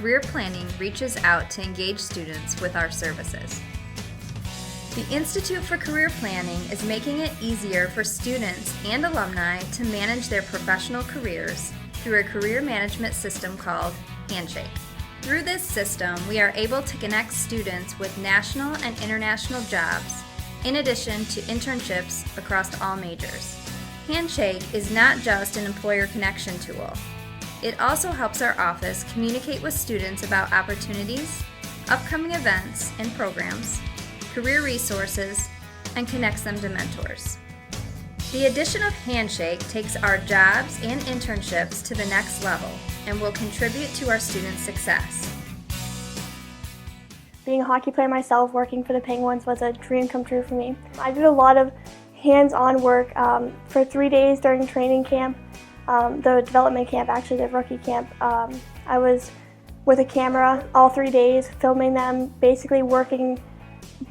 Career Planning reaches out to engage students with our services. The Institute for Career Planning is making it easier for students and alumni to manage their professional careers through a career management system called Handshake. Through this system, we are able to connect students with national and international jobs, in addition to internships across all majors. Handshake is not just an employer connection tool. It also helps our office communicate with students about opportunities, upcoming events and programs, career resources, and connects them to mentors. The addition of Handshake takes our jobs and internships to the next level and will contribute to our students' success. Being a hockey player myself, working for the Penguins was a dream come true for me. I did a lot of hands-on work for 3 days during training camp, the development camp, actually the rookie camp. I was with a camera all 3 days, filming them, basically working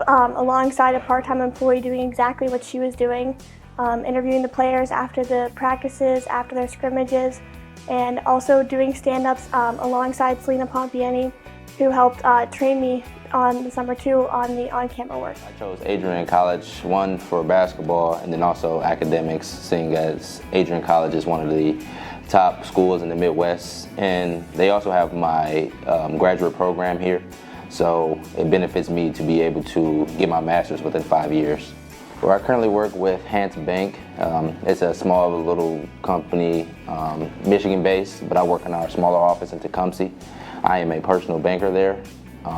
alongside a part-time employee doing exactly what she was doing, interviewing the players after the practices, after their scrimmages, and also doing stand-ups alongside Selena Pompiani, who helped train me on the summer too on the on-camera work. I chose Adrian College, one for basketball and then also academics, seeing as Adrian College is one of the top schools in the Midwest, and they also have my graduate program here, so it benefits me to be able to get my master's within 5 years. Well, I currently work with Hans Bank. It's a small little company, Michigan-based, but I work in our smaller office in Tecumseh. I am a personal banker there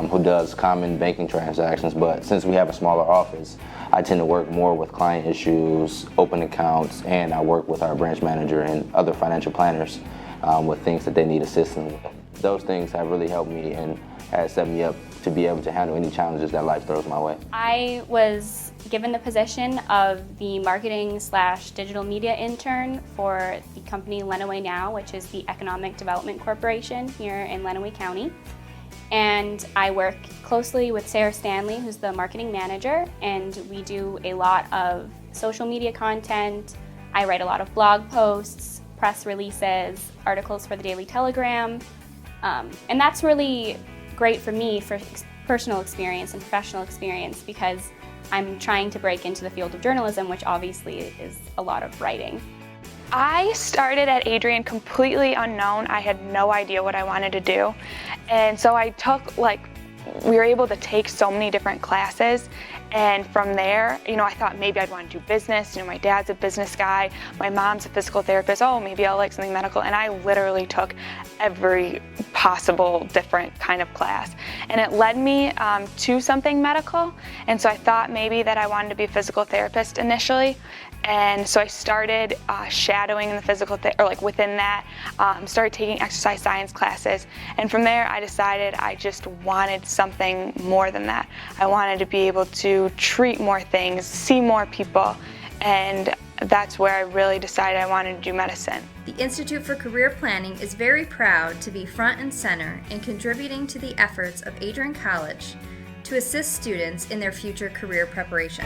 who does common banking transactions, but since we have a smaller office, I tend to work more with client issues, open accounts, and I work with our branch manager and other financial planners with things that they need assistance with. Those things have really helped me and has set me up to be able to handle any challenges that life throws my way. I was given the position of the marketing/digital media intern for the company Lenawee Now, which is the Economic Development Corporation here in Lenawee County. And I work closely with Sarah Stanley, who's the marketing manager, and we do a lot of social media content. I write a lot of blog posts, press releases, articles for the Daily Telegram, and that's really great for me for personal experience and professional experience because I'm trying to break into the field of journalism, which obviously is a lot of writing. I started at Adrian completely unknown. I had no idea what I wanted to do. And so I took, we were able to take so many different classes. And from there, I thought maybe I'd want to do business. My dad's a business guy. My mom's a physical therapist. Oh, maybe I'll like something medical. And I literally took every possible different kind of class. And it led me to something medical. And so I thought maybe that I wanted to be a physical therapist initially. And so I started shadowing in the physical, within that, started taking exercise science classes. And from there, I decided I just wanted something more than that. I wanted to be able to treat more things, see more people, and that's where I really decided I wanted to do medicine. The Institute for Career Planning is very proud to be front and center in contributing to the efforts of Adrian College to assist students in their future career preparation.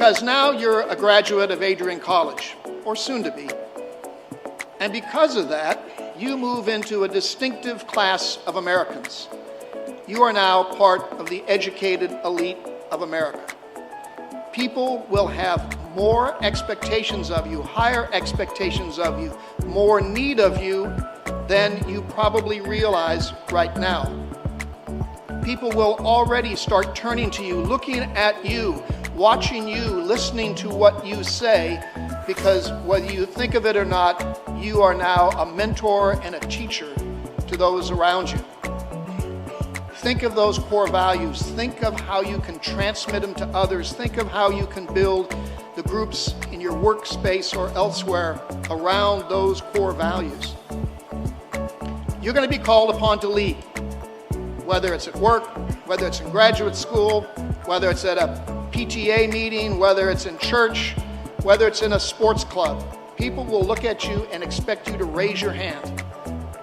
because now you're a graduate of Adrian College, or soon to be. And because of that, you move into a distinctive class of Americans. You are now part of the educated elite of America. People will have more expectations of you, higher expectations of you, more need of you than you probably realize right now. People will already start turning to you, looking at you, watching you, listening to what you say, because whether you think of it or not, you are now a mentor and a teacher to those around you. Think of those core values. Think of how you can transmit them to others. Think of how you can build the groups in your workspace or elsewhere around those core values. You're going to be called upon to lead, whether it's at work, whether it's in graduate school, whether it's at a PTA meeting, whether it's in church, whether it's in a sports club. People will look at you and expect you to raise your hand.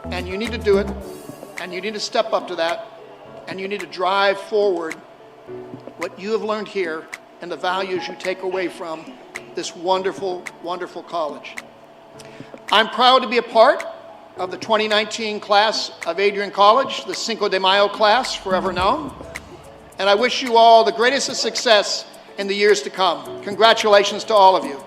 And you need to do it, and you need to step up to that, and you need to drive forward what you have learned here and the values you take away from this wonderful, wonderful college. I'm proud to be a part of the 2019 class of Adrian College, the Cinco de Mayo class, forever known. And I wish you all the greatest of success in the years to come. Congratulations to all of you.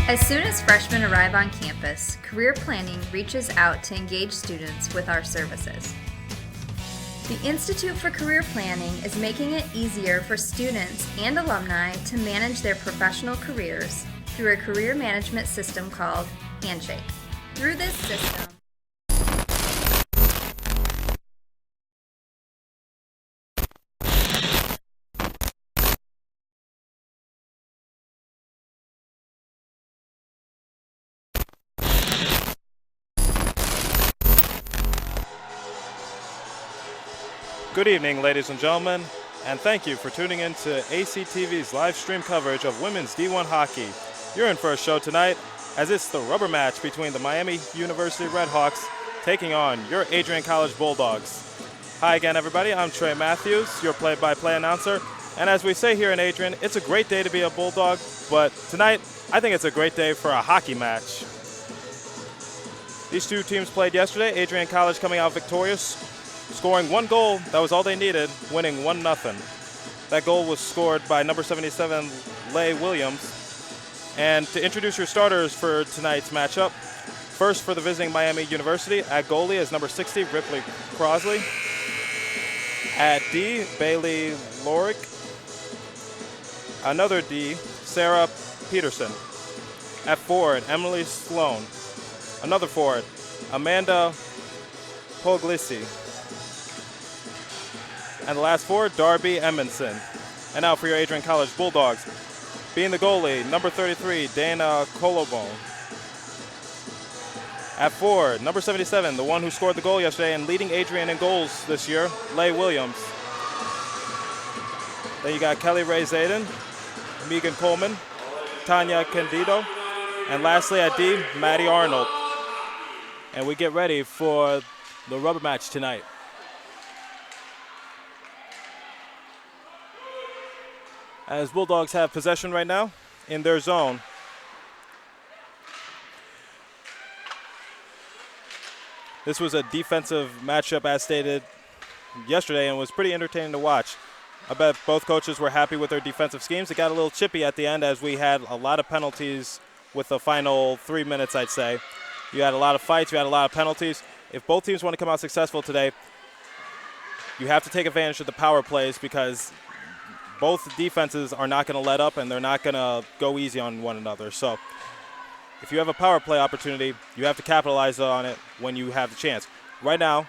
As soon as freshmen arrive on campus, Career Planning reaches out to engage students with our services. The Institute for Career Planning is making it easier for students and alumni to manage their professional careers through a career management system called Handshake. Through this system, Good evening, ladies and gentlemen, and thank you for tuning in to ACTV's live stream coverage of women's D1 hockey. You're in for a show tonight, as it's the rubber match between the Miami University Redhawks taking on your Adrian College Bulldogs. Hi again, everybody. I'm Trey Matthews, your play-by-play announcer, and as we say here in Adrian, it's a great day to be a Bulldog, but tonight, I think it's a great day for a hockey match. These two teams played yesterday, Adrian College coming out victorious, scoring one goal. That was all they needed, winning 1-0. That goal was scored by number 77, Leigh Williams. And to introduce your starters for tonight's matchup, first for the visiting Miami University, at goalie is number 60, Ripley Crosley. At D, Bailey Lorick. Another D, Sarah Peterson. At forward, Emily Sloan. Another forward, Amanda Puglisi. And the last forward, Darby Edmondson. And now for your Adrian College Bulldogs. Being the goalie, number 33, Dana Colobone. At forward, number 77, the one who scored the goal yesterday and leading Adrian in goals this year, Leigh Williams. Then you got Kelly Ray Zayden, Megan Coleman, Tanya Candido, and lastly at D, Maddie Arnold. And we get ready for the rubber match tonight. As Bulldogs have possession right now in their zone. This was a defensive matchup as stated yesterday and was pretty entertaining to watch. I bet both coaches were happy with their defensive schemes. It got a little chippy at the end as we had a lot of penalties with the final 3 minutes, I'd say. You had a lot of fights, you had a lot of penalties. If both teams want to come out successful today, you have to take advantage of the power plays because both defenses are not going to let up and they're not going to go easy on one another. So if you have a power play opportunity, you have to capitalize on it when you have the chance. Right now,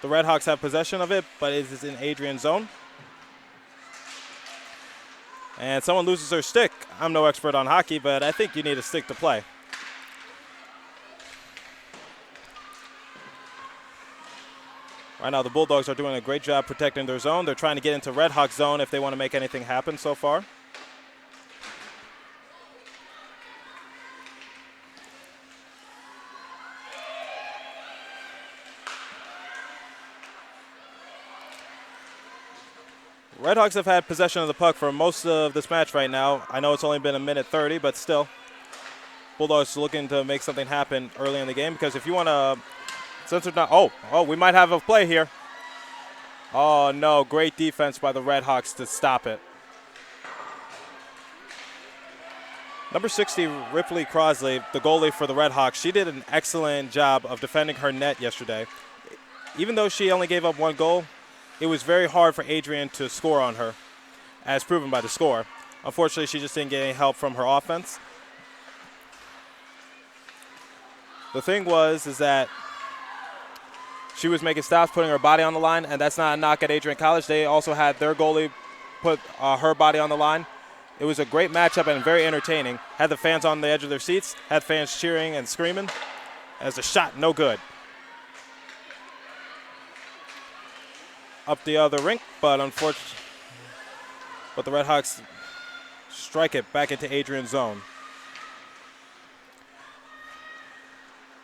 the Redhawks have possession of it, but it is in Adrian's zone. And someone loses their stick. I'm no expert on hockey, but I think you need a stick to play. Right now, the Bulldogs are doing a great job protecting their zone. They're trying to get into Redhawks zone if they want to make anything happen so far. Redhawks have had possession of the puck for most of this match right now. I know it's only been a minute 30, but still. Bulldogs looking to make something happen early in the game because if you want to, since they're not, oh, we might have a play here. Oh no, great defense by the Redhawks to stop it. Number 60, Ripley Crosley, the goalie for the Redhawks, she did an excellent job of defending her net yesterday. Even though she only gave up one goal, it was very hard for Adrian to score on her, as proven by the score. Unfortunately, she just didn't get any help from her offense. The thing is that she was making stops, putting her body on the line, and that's not a knock at Adrian College. They also had their goalie put her body on the line. It was a great matchup and very entertaining. Had the fans on the edge of their seats, had fans cheering and screaming. As a shot, no good. Up the other rink, but unfortunately, the Redhawks strike it back into Adrian's zone.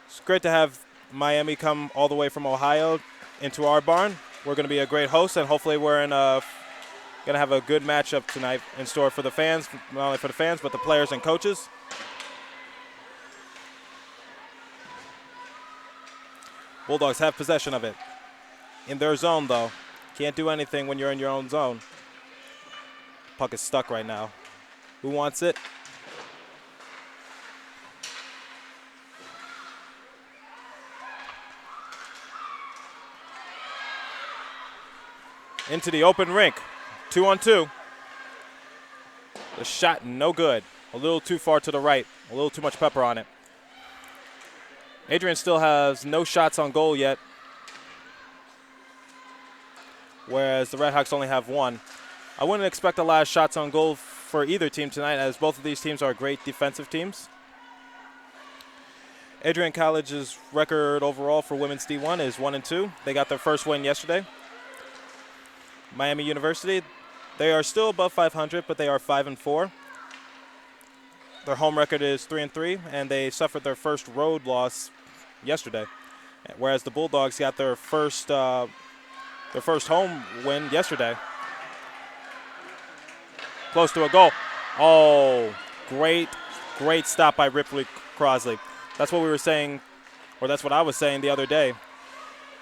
It's great to have Miami come all the way from Ohio into our barn. We're going to be a great host, and hopefully we're going to have a good matchup tonight in store for the fans, not only for the fans, but the players and coaches. Bulldogs have possession of it. In their zone, though. Can't do anything when you're in your own zone. Puck is stuck right now. Who wants it? Into the open rink. 2-on-2. The shot, no good. A little too far to the right. A little too much pepper on it. Adrian still has no shots on goal yet, whereas the Redhawks only have one. I wouldn't expect a lot of shots on goal for either team tonight, as both of these teams are great defensive teams. Adrian College's record overall for women's D1 is 1-2. They got their first win yesterday. Miami University, they are still above 500, but they are 5-4. Their home record is 3-3, and they suffered their first road loss yesterday, whereas the Bulldogs got their first home win yesterday. Close to a goal. Oh, great stop by Ripley Crosley. That's what we were saying, or that's what I was saying the other day.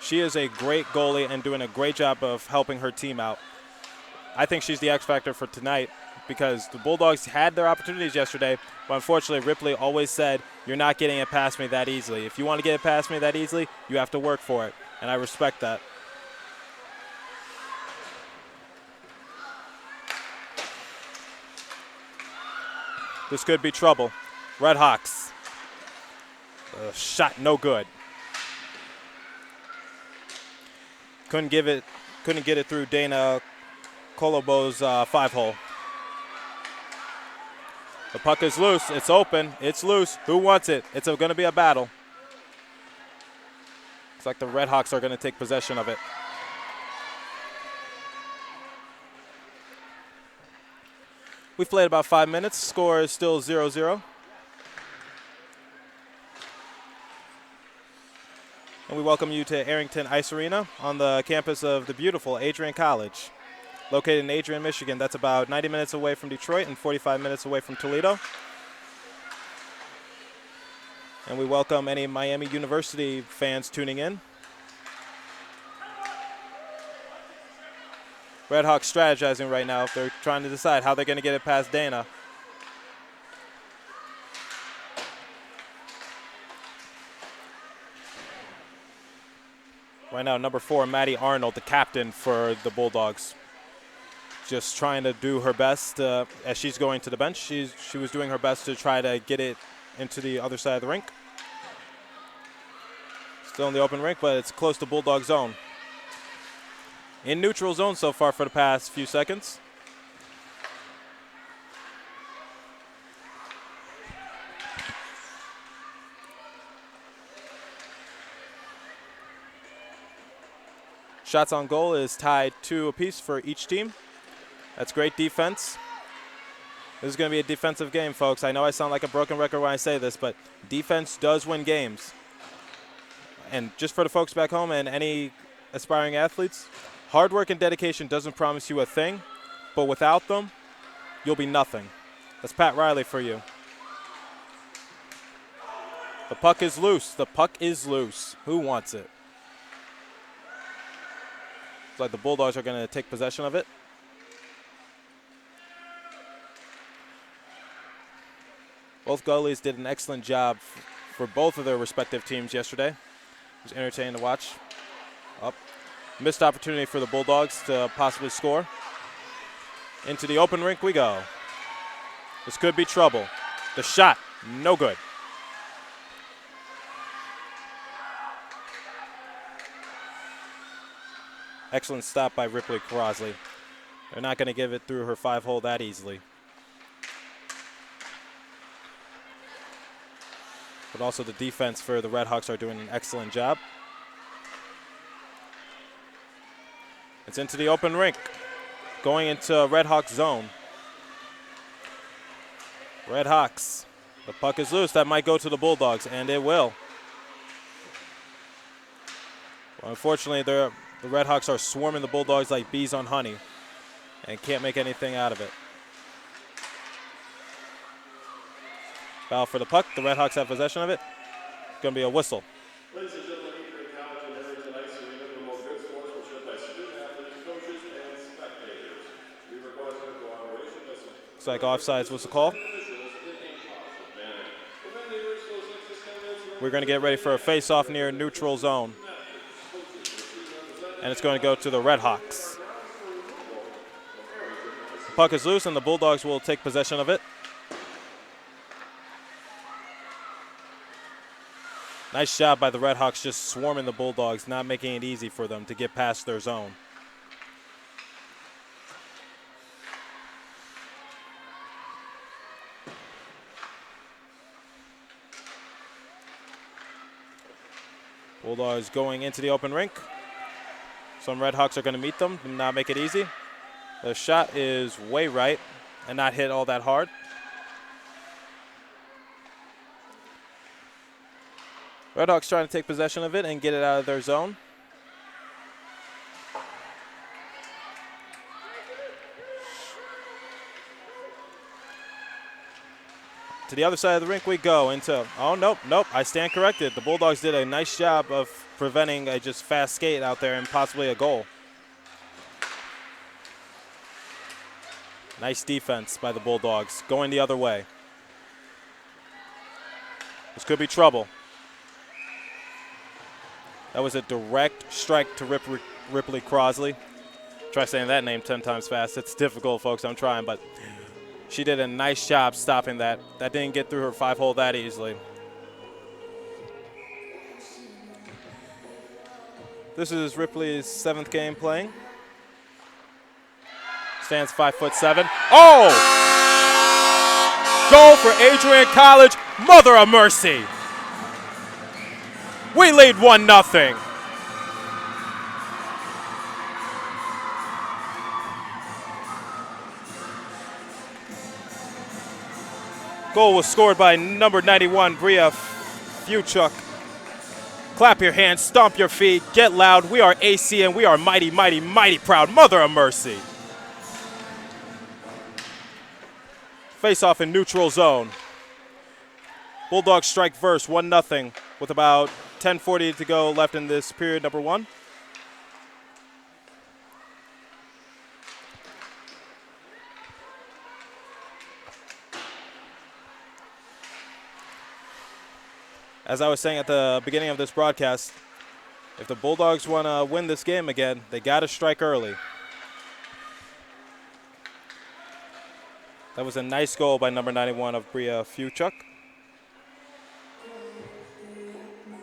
She is a great goalie and doing a great job of helping her team out. I think she's the X factor for tonight because the Bulldogs had their opportunities yesterday, but unfortunately Ripley always said, you're not getting it past me that easily. If you want to get it past me that easily, you have to work for it, and I respect that. This could be trouble. Red Hawks. Shot no good. Couldn't get it through Dana Colobo's 5-hole. The puck is loose. It's open. It's loose. Who wants it? It's going to be a battle. Looks like the Red Hawks are going to take possession of it. We've played about 5 minutes. Score is still 0-0. And we welcome you to Arrington Ice Arena on the campus of the beautiful Adrian College. Located in Adrian, Michigan. That's about 90 minutes away from Detroit and 45 minutes away from Toledo. And we welcome any Miami University fans tuning in. Red Hawks strategizing right now. They're trying to decide how they're going to get it past Dana. Right now, number 4, Maddie Arnold, the captain for the Bulldogs. Just trying to do her best as she's going to the bench. She was doing her best to try to get it into the other side of the rink. Still in the open rink, but it's close to Bulldog zone. In neutral zone so far for the past few seconds. Shots on goal is tied 2 apiece for each team. That's great defense. This is going to be a defensive game, folks. I know I sound like a broken record when I say this, but defense does win games. And just for the folks back home and any aspiring athletes, hard work and dedication doesn't promise you a thing, but without them, you'll be nothing. That's Pat Riley for you. The puck is loose. The puck is loose. Who wants it? It's like the Bulldogs are going to take possession of it. Both goalies did an excellent job for both of their respective teams yesterday. It was entertaining to watch. Up. Missed opportunity for the Bulldogs to possibly score. Into the open rink we go. This could be trouble. The shot, no good. Excellent stop by Ripley Crosley. They're not going to give it through her 5-hole that easily. But also the defense for the Red Hawks are doing an excellent job. It's into the open rink. Going into Red Hawks zone. Red Hawks. The puck is loose. That might go to the Bulldogs, and it will. Well, unfortunately, the Red Hawks are swarming the Bulldogs like bees on honey and can't make anything out of it. Foul for the puck. The Red Hawks have possession of it. It's going to be a whistle. Ladies and gentlemen, Adrian College and Arrington Ice Arena promote good sportsmanship by student athletes, coaches, and spectators. We request a cooperation. Looks like offsides was the call. We're going to get ready for a face-off near neutral zone. And it's going to go to the Red Hawks. The puck is loose, and the Bulldogs will take possession of it. Nice job by the Red Hawks just swarming the Bulldogs, not making it easy for them to get past their zone. Bulldogs going into the open rink. Some Red Hawks are going to meet them, do not make it easy. The shot is way right and not hit all that hard. Red Hawks trying to take possession of it and get it out of their zone. To the other side of the rink we go into, oh, nope, I stand corrected. The Bulldogs did a nice job of preventing a just fast skate out there and possibly a goal. Nice defense by the Bulldogs, going the other way. This could be trouble. That was a direct strike to Ripley Crosley. Try saying that name 10 times fast. It's difficult, folks. I'm trying, but she did a nice job stopping that. That didn't get through her 5-hole that easily. This is Ripley's 7th game playing. Stands 5'7". Oh! Goal for Adrian College. Mother of mercy. We lead 1-0. Goal was scored by number 91, Bria Fuchuk. Clap your hands, stomp your feet, get loud. We are AC and we are mighty, mighty, mighty proud. Mother of mercy. Face off in neutral zone. Bulldogs strike first, 1-0, with about 10:40 to go left in this period number 1. As I was saying at the beginning of this broadcast, if the Bulldogs want to win this game again, they got to strike early. That was a nice goal by number 91 of Bria Fuchuk.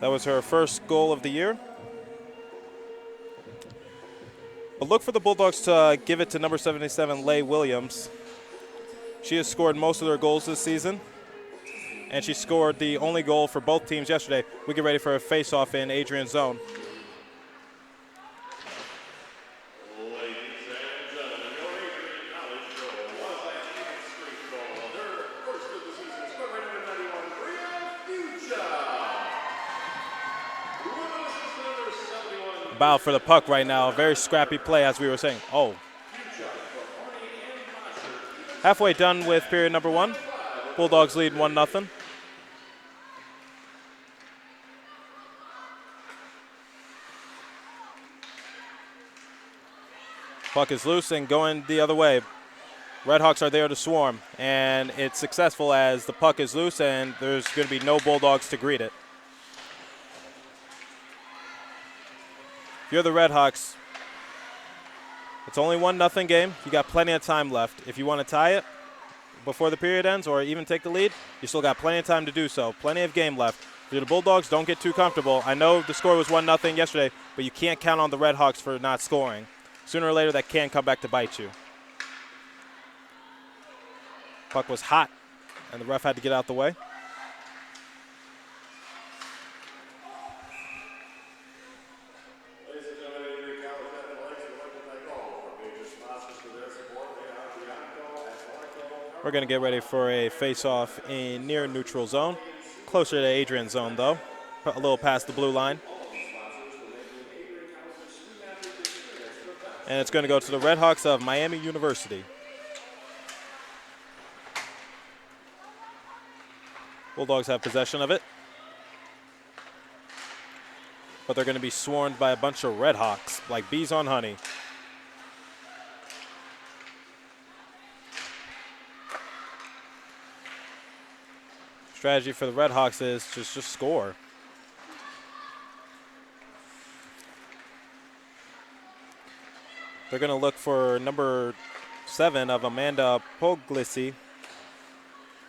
That was her first goal of the year. But look for the Bulldogs to give it to number 77, Leigh Williams. She has scored most of their goals this season, and she scored the only goal for both teams yesterday. We get ready for a face-off in Adrian's zone. Bow for the puck right now. A very scrappy play, as we were saying. Oh. Halfway done with period number 1. Bulldogs lead 1-0. Puck is loose and going the other way. Redhawks are there to swarm, and it's successful as the puck is loose and there's going to be no Bulldogs to greet it. If you're the Redhawks, it's only 1-0 game. You got plenty of time left. If you want to tie it before the period ends or even take the lead, you still got plenty of time to do so. Plenty of game left. If you're the Bulldogs, don't get too comfortable. I know the score was 1-0 yesterday, but you can't count on the Redhawks for not scoring. Sooner or later, that can come back to bite you. Puck was hot, and the ref had to get out the way. We're going to get ready for a face-off in near neutral zone. Closer to Adrian's zone, though. A little past the blue line. And it's going to go to the Redhawks of Miami University. Bulldogs have possession of it. But they're going to be swarmed by a bunch of Redhawks, like bees on honey. Strategy for the Redhawks is just score. They're going to look for number 7 of Amanda Puglisi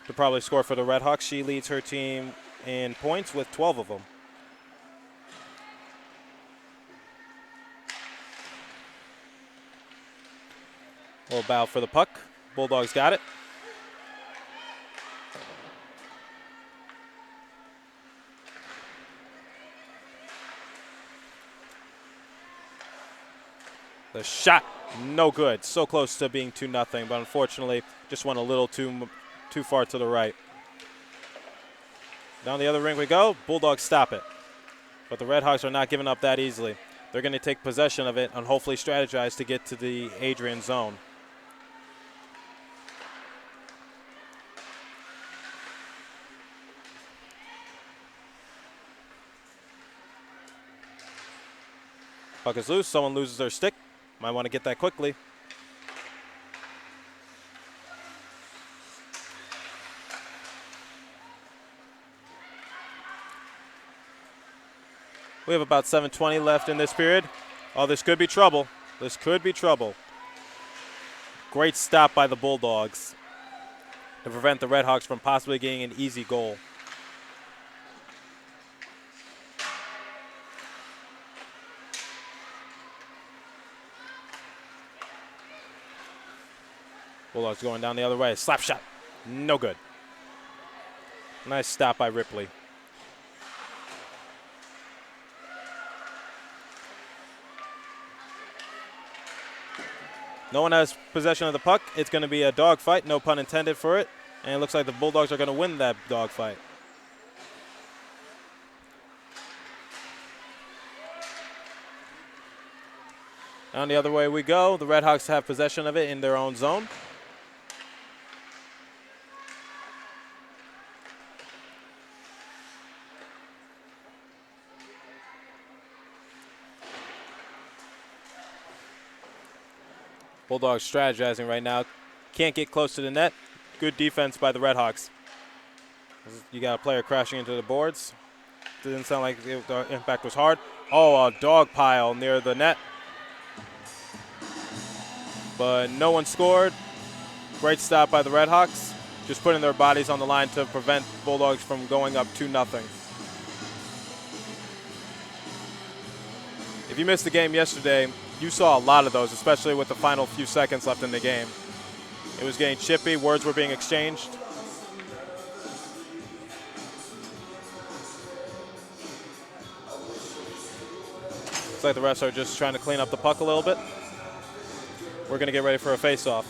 to probably score for the Redhawks. She leads her team in points with 12 of them. Little bow for the puck. Bulldogs got it. The shot, no good. So close to being 2-0, but unfortunately just went a little too far to the right. Down the other ring we go. Bulldogs stop it. But the Redhawks are not giving up that easily. They're going to take possession of it and hopefully strategize to get to the Adrian zone. Puck is loose. Someone loses their stick. Might want to get that quickly. We have about 7:20 left in this period. Oh, this could be trouble. This could be trouble. Great stop by the Bulldogs to prevent the Redhawks from possibly getting an easy goal. Bulldogs going down the other way. Slap shot. No good. Nice stop by Ripley. No one has possession of the puck. It's going to be a dogfight, no pun intended for it. And it looks like the Bulldogs are going to win that dogfight. Down the other way we go. The Redhawks have possession of it in their own zone. Bulldogs strategizing right now. Can't get close to the net. Good defense by the Redhawks. You got a player crashing into the boards. Didn't sound like the impact was hard. Oh, a dog pile near the net. But no one scored. Great stop by the Redhawks. Just putting their bodies on the line to prevent Bulldogs from going up 2-0. If you missed the game yesterday, you saw a lot of those, especially with the final few seconds left in the game. It was getting chippy. Words were being exchanged. Looks like the refs are just trying to clean up the puck a little bit. We're going to get ready for a face-off.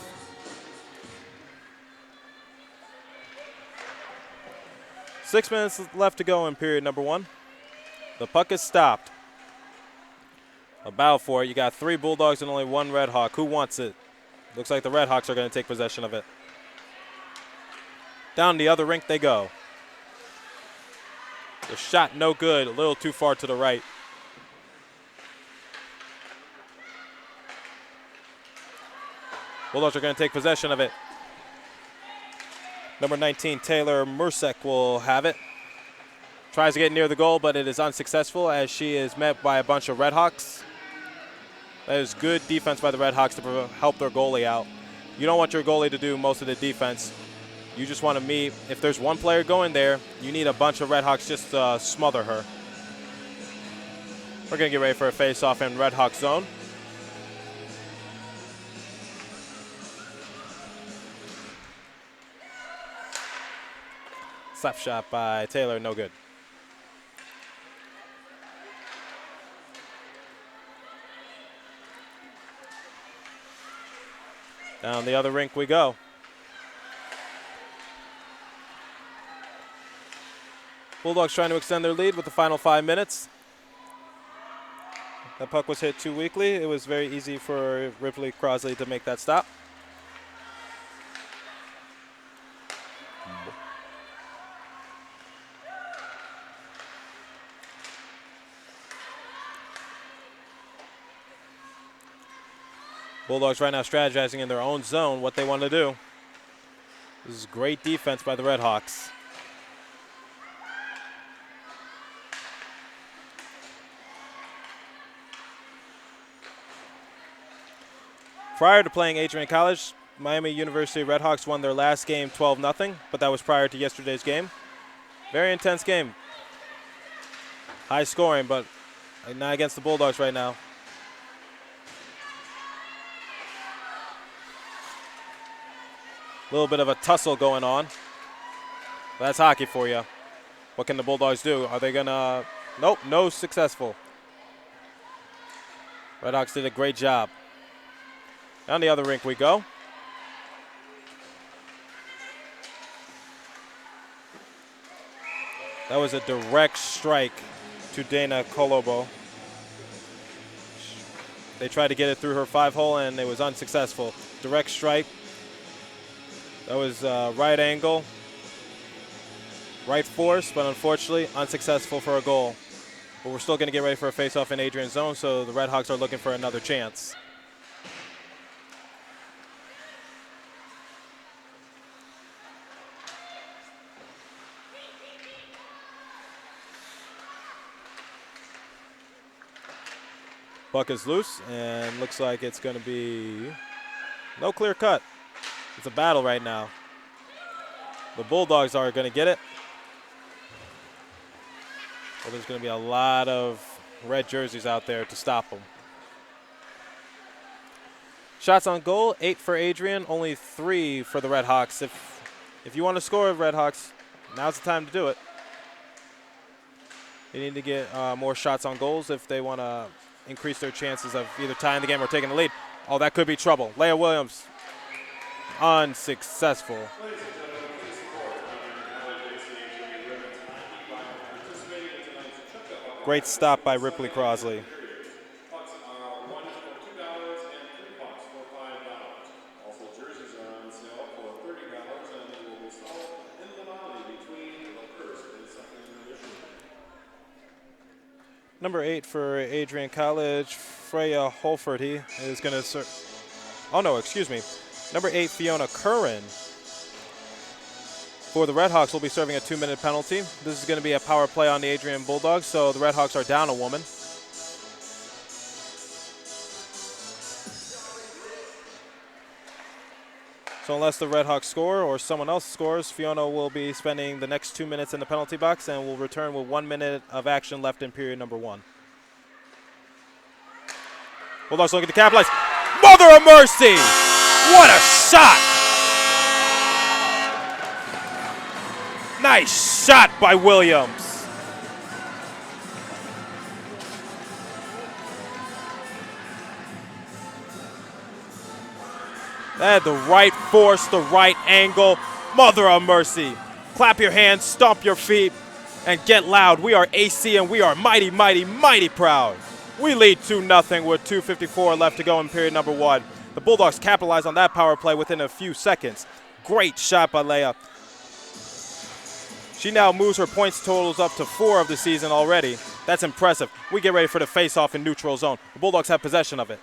Six minutes left to go in period number one. The puck is stopped. A battle for it. You got 3 Bulldogs and only 1 Redhawk. Who wants it? Looks like the Redhawks are going to take possession of it. Down the other rink they go. The shot no good. A little too far to the right. Bulldogs are going to take possession of it. Number 19, Taylor Mursek will have it. Tries to get near the goal, but it is unsuccessful as she is met by a bunch of Redhawks. That is good defense by the Redhawks to help their goalie out. You don't want your goalie to do most of the defense. You just want to meet. If there's one player going there, you need a bunch of Redhawks just to smother her. We're going to get ready for a face-off in Redhawk zone. Slap shot by Taylor, no good. Down the other rink we go. Bulldogs trying to extend their lead with the final 5 minutes. That puck was hit too weakly. It was very easy for Ripley Crosley to make that stop. Bulldogs right now strategizing in their own zone what they want to do. This is great defense by the Redhawks. Prior to playing Adrian College, Miami University Redhawks won their last game 12-0, but that was prior to yesterday's game. Very intense game. High scoring, but not against the Bulldogs right now. A little bit of a tussle going on. That's hockey for you. What can the Bulldogs do? Are they going to? Nope, no successful. Redhawks did a great job. On the other rink we go. That was a direct strike to Dana Colobo. They tried to get it through her 5-hole and it was unsuccessful. Direct strike. That was right angle, right force, but unfortunately unsuccessful for a goal. But we're still going to get ready for a face-off in Adrian's zone, so the Red Hawks are looking for another chance. Puck is loose, and looks like it's going to be no clear cut. It's a battle right now. The Bulldogs are going to get it. But there's going to be a lot of red jerseys out there to stop them. Shots on goal, 8 for Adrian, only 3 for the Red Hawks. If you want to score, Red Hawks, now's the time to do it. They need to get more shots on goals if they want to increase their chances of either tying the game or taking the lead. Oh, that could be trouble. Leah Williams, unsuccessful. Great stop by Ripley Crosley. Pucks are $1 for $2 and 3 pucks for $5. Also, jerseys are on sale for $30 and they will be sold in the lobby between the first and second intermission. Number 8 for Adrian College, Freya Holford. He is going to serve. Oh, no, excuse me. Number 8, Fiona Curran. For the Red Hawks, will be serving a 2-minute penalty. This is going to be a power play on the Adrian Bulldogs, so the Red Hawks are down a woman. So unless the Red Hawks score or someone else scores, Fiona will be spending the next 2 minutes in the penalty box and will return with 1 minute of action left in period number 1. Bulldogs looking to capitalize. Mother of mercy! What a shot! Nice shot by Williams. They had the right force, the right angle. Mother of mercy. Clap your hands, stomp your feet, and get loud. We are AC and we are mighty, mighty, mighty proud. We lead 2-0 with 2:54 left to go in period number 1. The Bulldogs capitalize on that power play within a few seconds. Great shot by Leia. She now moves her points totals up to 4 of the season already. That's impressive. We get ready for the face-off in neutral zone. The Bulldogs have possession of it.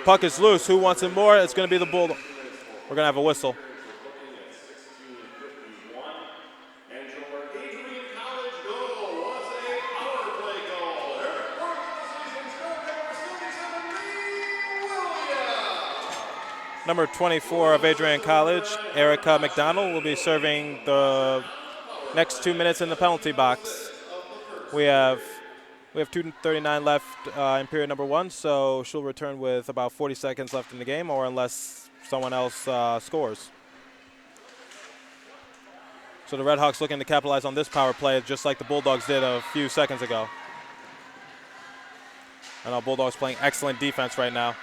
Puck is loose. Who wants it more? It's going to be the Bulldogs. We're going to have a whistle. Number 24 of Adrian College, Erica McDonald, will be serving the next 2 minutes in the penalty box. We have 2:39 left in period number 1, so she'll return with about 40 seconds left in the game, or unless someone else scores. So the Red Hawks looking to capitalize on this power play, just like the Bulldogs did a few seconds ago. And our Bulldogs playing excellent defense right now.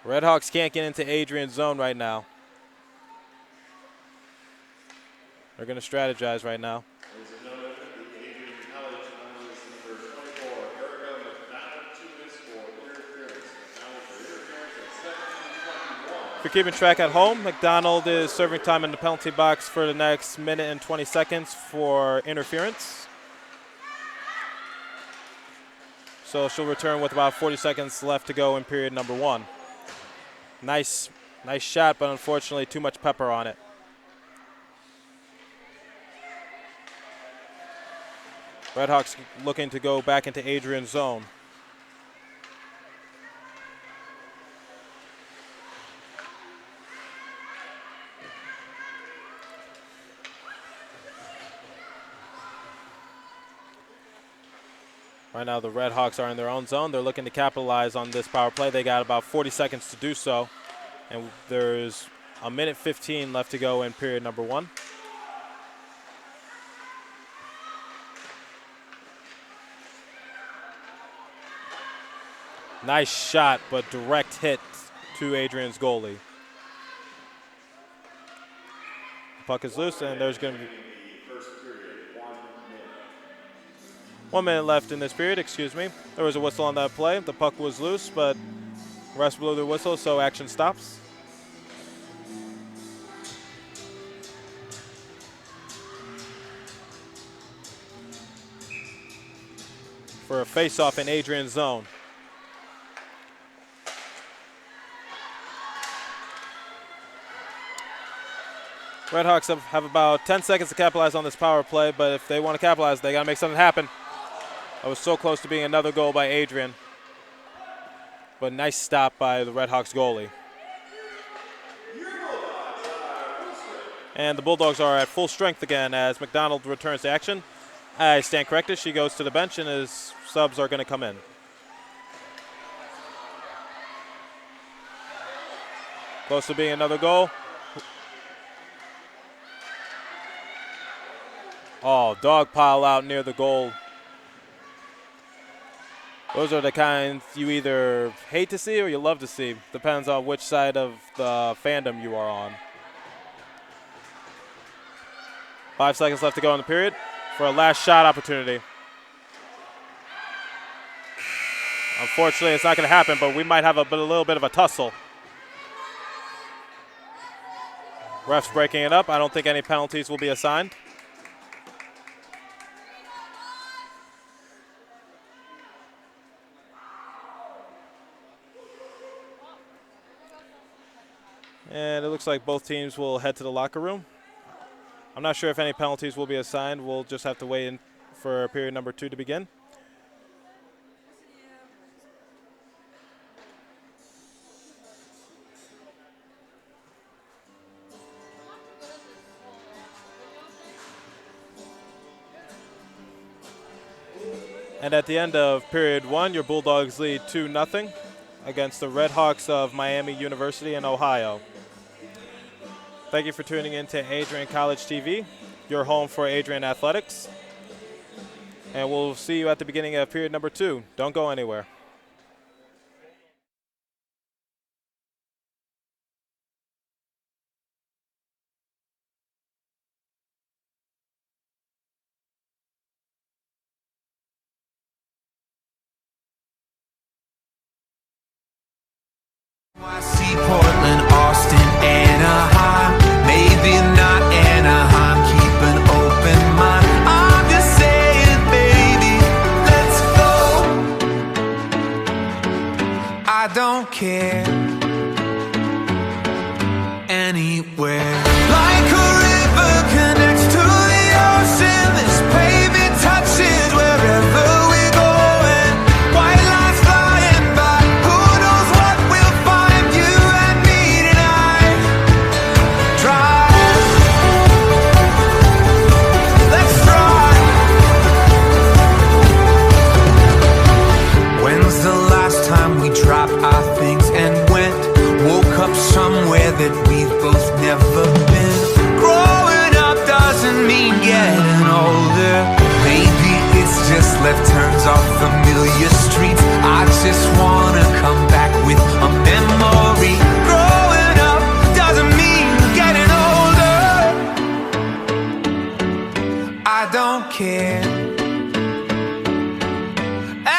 Red Hawks can't get into Adrian's zone right now. They're going to strategize right now. If you're keeping track at home, McDonald is serving time in the penalty box for the next minute and 20 seconds for interference. So she'll return with about 40 seconds left to go in period number 1. Nice shot, but unfortunately too much pepper on it. Red Hawks looking to go back into Adrian's zone. Right now the Red Hawks are in their own zone. They're looking to capitalize on this power play. They got about 40 seconds to do so. And there's a minute 15 left to go in period number 1. Nice shot, but direct hit to Adrian's goalie. The puck is loose, and there's going to be 1 minute left in this period, excuse me. There was a whistle on that play. The puck was loose, but refs blew the whistle, so action stops. For a face-off in Adrian's zone. Redhawks have about 10 seconds to capitalize on this power play, but if they want to capitalize, they got to make something happen. That was so close to being another goal by Adrian. But nice stop by the Redhawks goalie. And the Bulldogs are at full strength again as McDonald returns to action. I stand corrected. She goes to the bench, and his subs are going to come in. Close to being another goal. Oh, dog pile out near the goal. Those are the kinds you either hate to see or you love to see. Depends on which side of the fandom you are on. 5 seconds left to go in the period for a last shot opportunity. Unfortunately, it's not going to happen, but we might have a little bit of a tussle. Refs breaking it up. I don't think any penalties will be assigned. And it looks like both teams will head to the locker room. I'm not sure if any penalties will be assigned. We'll just have to wait for period number 2 to begin. And at the end of period 1, your Bulldogs lead 2-0 against the Redhawks of Miami University in Ohio. Thank you for tuning in to Adrian College TV, your home for Adrian Athletics. And we'll see you at the beginning of period number 2. Don't go anywhere. I see Portland, Austin, Anaheim, maybe not Anaheim, keep an open mind. I'm just saying, baby, let's go. I don't care anywhere. Like a river connects to the ocean, this pavement touches wherever we're going. White lines flying by, who knows what we'll find. You and me tonight. Drive, let's drive. When's the last time we dropped our things and went? Woke up somewhere that we've both never been. Growing up doesn't mean getting older. Maybe it's just left turns off familiar streets. I just wanna come back with a memory. Growing up doesn't mean getting older. I don't care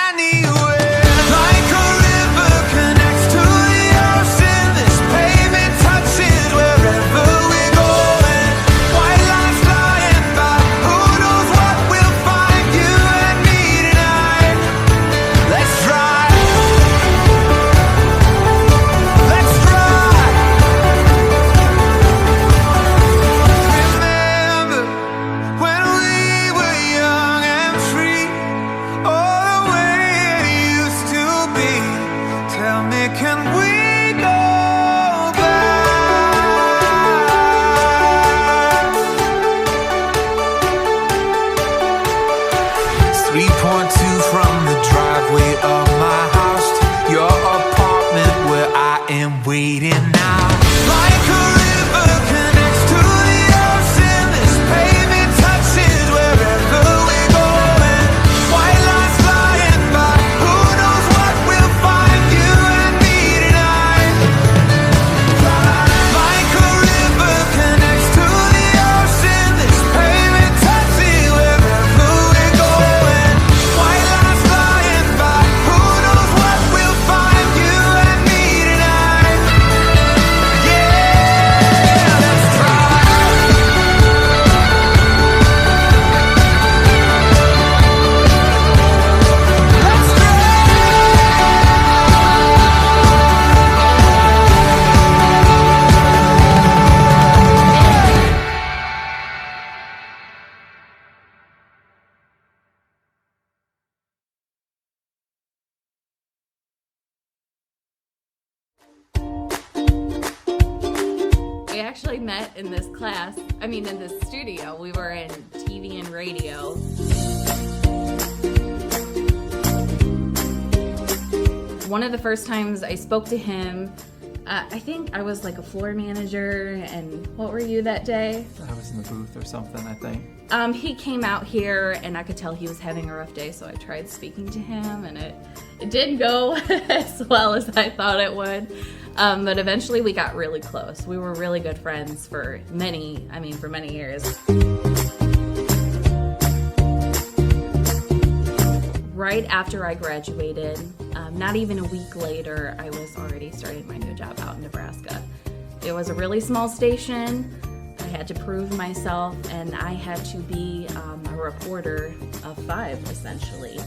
anywhere. Like a river connects to the ocean, this pavement touches wherever we're going. White lines flying by, who knows what we'll find. You and me tonight. Let's drive, let's drive. Remember when we were young and free, all the way it used to be. Tell me, can we go back? It's 3.2 from the driveway of my house to your apartment where I am waiting now. actually met in this class, in this studio. We were in TV and radio. One of the first times I spoke to him, I think I was like a floor manager, and what were you that day? I was in the booth or something, I think. He came out here, and I could tell he was having a rough day, so I tried speaking to him, and it didn't go as well as I thought it would. But eventually we got really close. We were really good friends for many years. Right after I graduated, not even a week later, I was already starting my new job out in Nebraska. It was a really small station. I had to prove myself, and I had to be a reporter of 5, essentially,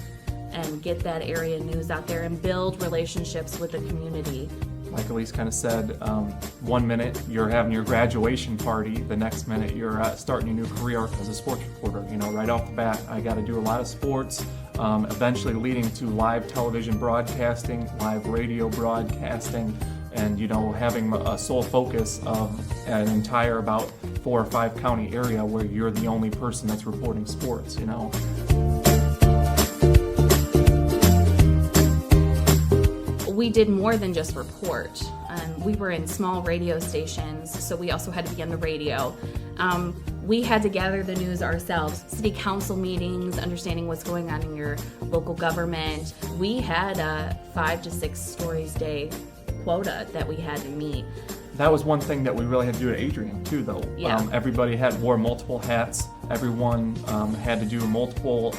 and get that area news out there and build relationships with the community. Like Elise kind of said, 1 minute you're having your graduation party, the next minute you're starting your new career as a sports reporter. Right off the bat, I got to do a lot of sports, eventually leading to live television broadcasting, live radio broadcasting, and having a sole focus of an entire about 4 or 5 county area where you're the only person that's reporting sports. We did more than just report. We were in small radio stations, so we also had to be on the radio. We had to gather the news ourselves. City council meetings, understanding what's going on in your local government. We had a 5 to 6 stories a day quota that we had to meet. That was one thing that we really had to do at Adrian too, though. Yeah. Everybody wore multiple hats. Everyone had to do multiple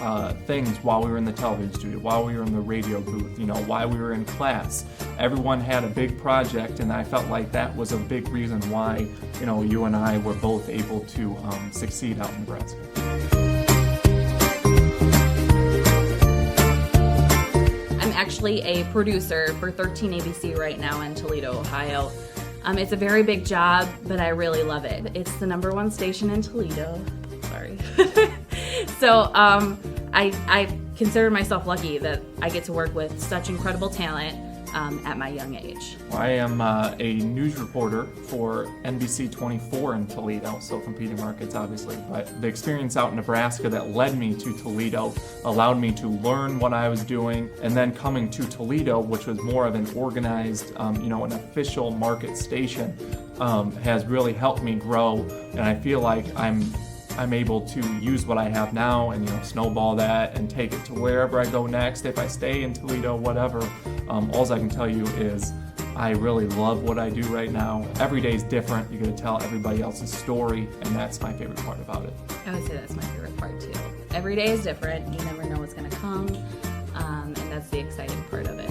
things while we were in the television studio, while we were in the radio booth, while we were in class. Everyone had a big project, and I felt like that was a big reason why, you and I were both able to succeed out in Nebraska. I'm actually a producer for 13 ABC right now in Toledo, Ohio. It's a very big job, but I really love it. It's the #1 station in Toledo. Sorry. So I consider myself lucky that I get to work with such incredible talent at my young age. I am a news reporter for NBC 24 in Toledo, so competing markets obviously, but the experience out in Nebraska that led me to Toledo allowed me to learn what I was doing, and then coming to Toledo, which was more of an organized, an official market station, has really helped me grow, and I feel like I'm able to use what I have now and snowball that and take it to wherever I go next. If I stay in Toledo, whatever, all I can tell you is I really love what I do right now. Every day is different. You get to tell everybody else's story, and that's my favorite part about it. I would say that's my favorite part too. Every day is different. You never know what's going to come, and that's the exciting part of it.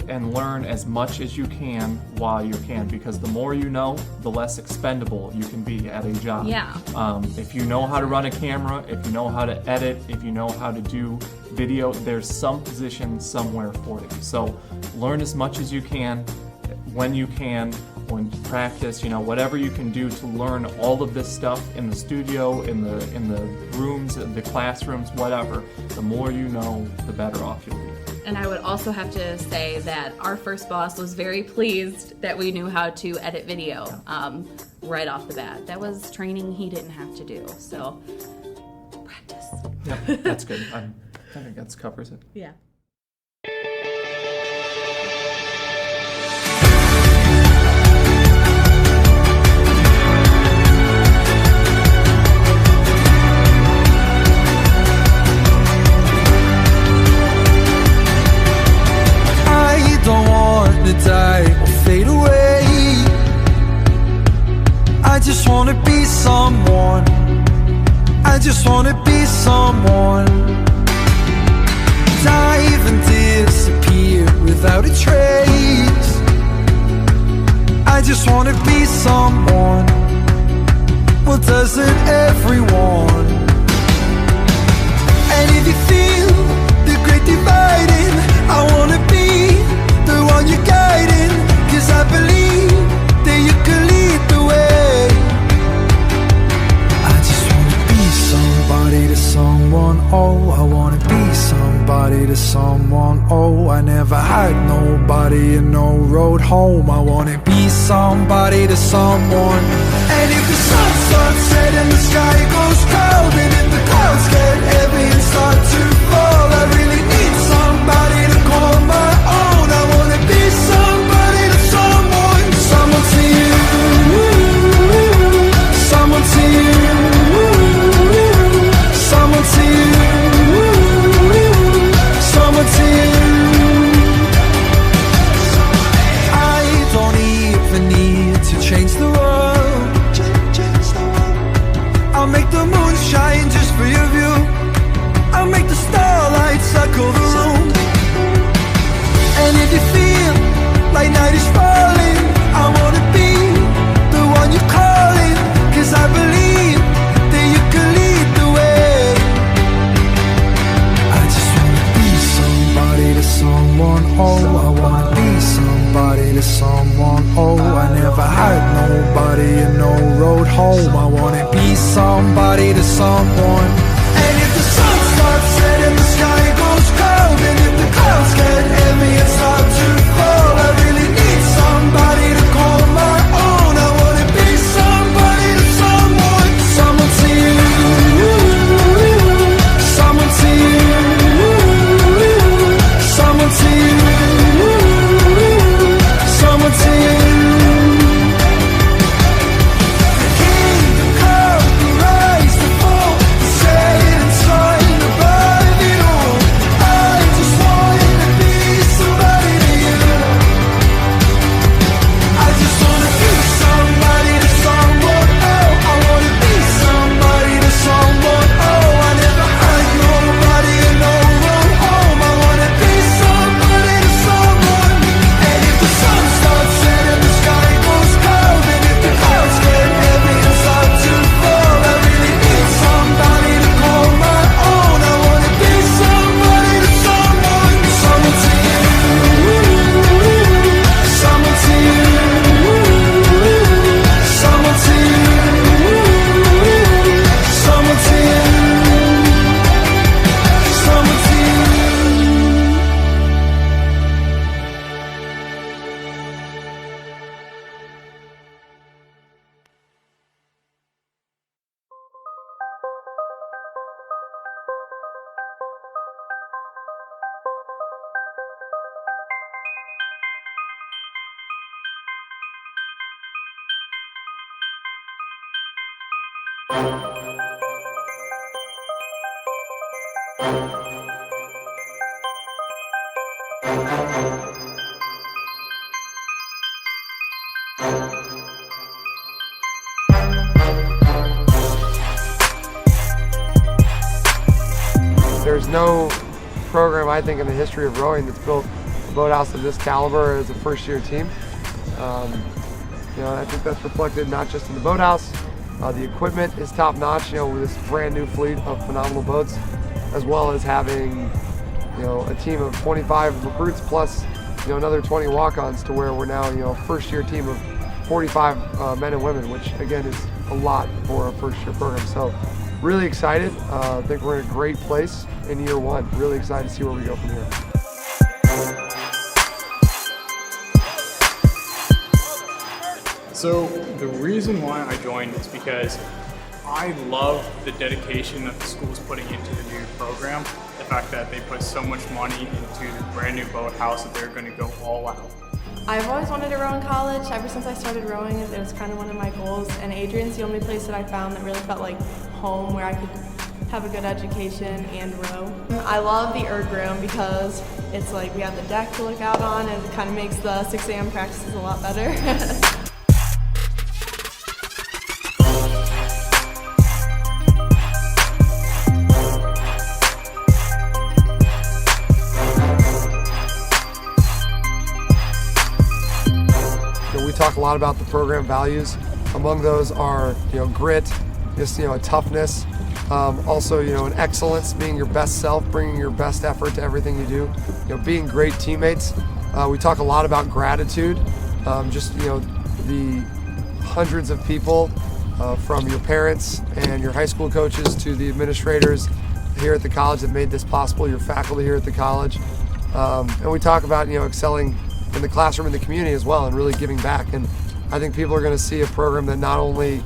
And learn as much as you can while you can, because the more you know, the less expendable you can be at a job. Yeah. If you know how to run a camera, if you know how to edit, if you know how to do video, there's some position somewhere for you. So learn as much as you can, when you can, when you practice, whatever you can do to learn all of this stuff in the studio, in the rooms, the classrooms, whatever. The more you know, the better off you'll be. And I would also have to say that our first boss was very pleased that we knew how to edit video right off the bat. That was training he didn't have to do, so practice. Yeah, that's good. I think that covers it. Yeah. Don't want to die or fade away. I just want to be someone. I just want to be someone. Dive and disappear without a trace. I just want to be someone. Well, doesn't everyone? And if you feel the great dividing, I want to be the one you're guiding, 'cause I believe that you can lead the way. I just wanna be somebody to someone. Oh, I wanna be somebody somebody to someone. Oh, I never had nobody and no road home. I wanna be somebody to someone. And if the sun starts setting, the sky goes cold, and if the clouds get heavy and start to fall, I really need somebody to call my own. I wanna be somebody to someone. Someone to you, someone to you, someone to you, someone to you. I don't even need to change the world. I'll make the moon shine just for your view. I'll make the starlight circle the room. And if you feel like night is falling, I wanna be the one you're calling, 'cause I believe that you can lead the way. I just wanna be somebody to someone. Oh, I wanna be somebody to someone. Oh, I never had nobody and no road home. I wanna be somebody to someone. And if the sun starts setting, the sky goes cold, and if the clouds get heavy and start to fall, I really need somebody to call my own. I wanna be somebody to someone. Someone to you, someone to you, someone to you, someone to you. The king, the come, the rise, the fall, the set and sign above it all. I just wanna be somebody to you. I just wanna be somebody to someone. Oh, I wanna be somebody to someone. Oh, I never had nobody and no road home. I wanna be somebody to someone. And if the sun starts setting, the sky goes cold, and if the clouds get heavy and start to fall, I really need somebody to call my own. I wanna be somebody to someone. Someone to you, someone to you, someone to you, someone to you, someone to you. There's no program, I think, in the history of rowing that's built a boathouse of this caliber as a first-year team. I think that's reflected not just in the boathouse. The equipment is top-notch, with this brand new fleet of phenomenal boats, as well as having, a team of 25 recruits plus, another 20 walk-ons, to where we're now, a first-year team of 45 men and women, which again is a lot for a first-year program. So, really excited. I think we're in a great place in year one. Really excited to see where we go from here. So the reason why I joined is because I love the dedication that the school's putting into the new program. The fact that they put so much money into the brand new boathouse that they're going to go all out. I've always wanted to row in college. Ever since I started rowing, it was kind of one of my goals. And Adrian's the only place that I found that really felt like home, where I could have a good education and row. I love the erg room because it's like we have the deck to look out on, and it kind of makes the 6 a.m. practices a lot better. We talk a lot about the program values. Among those are, grit, just, a toughness, also, an excellence, being your best self, bringing your best effort to everything you do, being great teammates. We talk a lot about gratitude, just, the hundreds of people from your parents and your high school coaches to the administrators here at the college that made this possible, your faculty here at the college. And we talk about, excelling in the classroom and the community as well and really giving back. And I think people are going to see a program that not only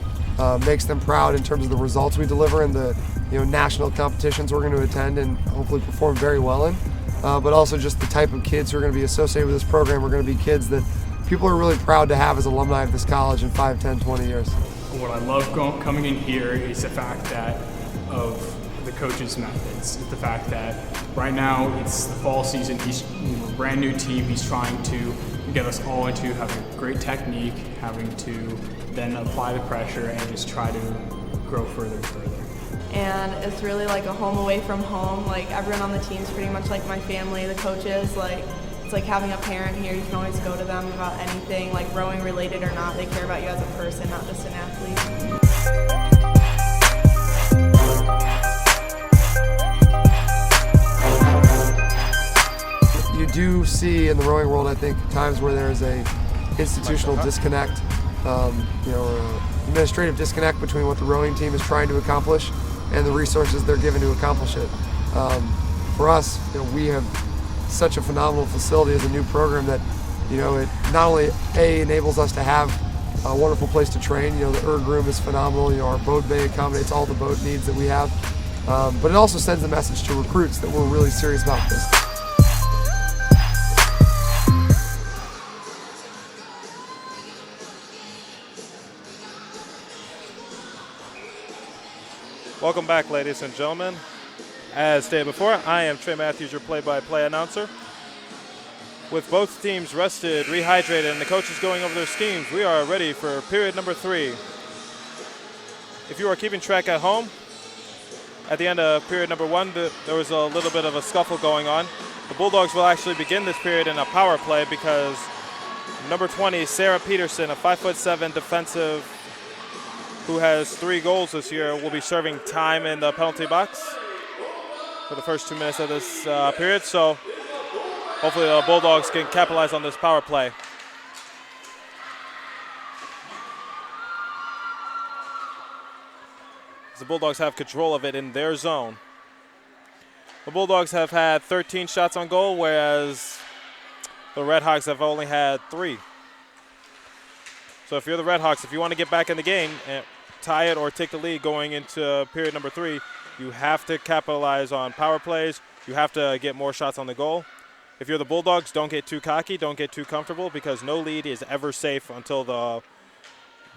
makes them proud in terms of the results we deliver and the national competitions we're going to attend and hopefully perform very well in, but also just the type of kids who are going to be associated with this program are going to be kids that people are really proud to have as alumni of this college in 5, 10, 20 years. What I love coming in here is the fact that of the coach's methods. The fact that right now it's the fall season, he's a brand new team, he's trying to get us all into having great technique, having to then apply the pressure and just try to grow further and further. And it's really like a home away from home. Like everyone on the team is pretty much like my family. The coaches, like it's like having a parent here. You can always go to them about anything, like rowing related or not. They care about you as a person, not just an athlete. You do see in the rowing world, I think, times where there's a institutional disconnect, or administrative disconnect between what the rowing team is trying to accomplish and the resources they're given to accomplish it. For us, we have such a phenomenal facility as a new program that, it not only enables us to have a wonderful place to train. The erg room is phenomenal. Our boat bay accommodates all the boat needs that we have, but it also sends a message to recruits that we're really serious about this. Welcome back, ladies and gentlemen. As stated before, I am Trey Matthews, your play-by-play announcer. With both teams rested, rehydrated, and the coaches going over their schemes, we are ready for period number 3. If you are keeping track at home, at the end of period number 1, there was a little bit of a scuffle going on. The Bulldogs will actually begin this period in a power play because number 20, Sarah Peterson, a 5'7" defensive who has 3 goals this year, will be serving time in the penalty box for the first 2 minutes of this period. So hopefully the Bulldogs can capitalize on this power play. The Bulldogs have control of it in their zone. The Bulldogs have had 13 shots on goal, whereas the Redhawks have only had 3. So if you're the Redhawks, if you want to get back in the game and tie it or take the lead going into period number 3, you have to capitalize on power plays. You have to get more shots on the goal. If you're the Bulldogs, don't get too cocky, don't get too comfortable, because no lead is ever safe until the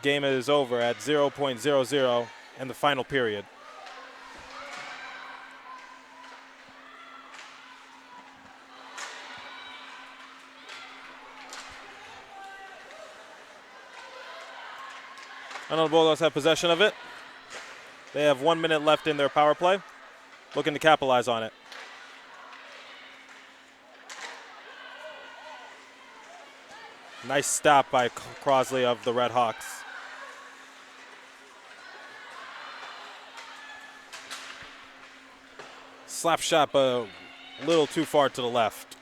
game is over at 0.00 in the final period. I know the Bulldogs have possession of it. They have 1 minute left in their power play, looking to capitalize on it. Nice stop by Crosley of the Redhawks. Slap shot, but a little too far to the left.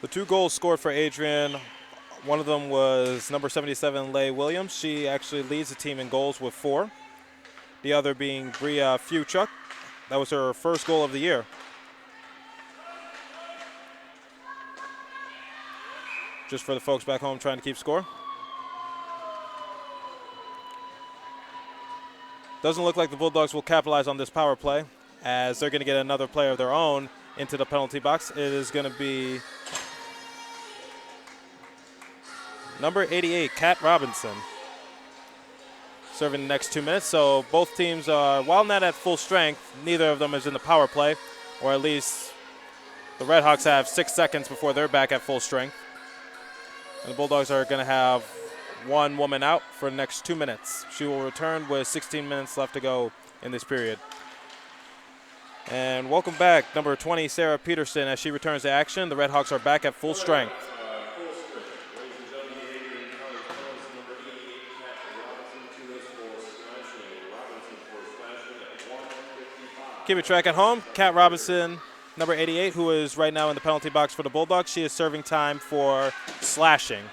The 2 goals scored for Adrian, one of them was number 77, Leigh Williams. She actually leads the team in goals with 4. The other being Bria Fuchuk. That was her first goal of the year. Just for the folks back home trying to keep score. Doesn't look like the Bulldogs will capitalize on this power play, as they're going to get another player of their own into the penalty box. It is going to be number 88, Kat Robinson, serving the next 2 minutes. So both teams are, while not at full strength, neither of them is in the power play, or at least the Redhawks have 6 seconds before they're back at full strength. And the Bulldogs are going to have 1 woman out for the next 2 minutes. She will return with 16 minutes left to go in this period. And welcome back, number 20, Sarah Peterson, as she returns to action. The Redhawks are back at full strength. Keep it track at home. Kat Robinson, number 88, who is right now in the penalty box for the Bulldogs. She is serving time for slashing.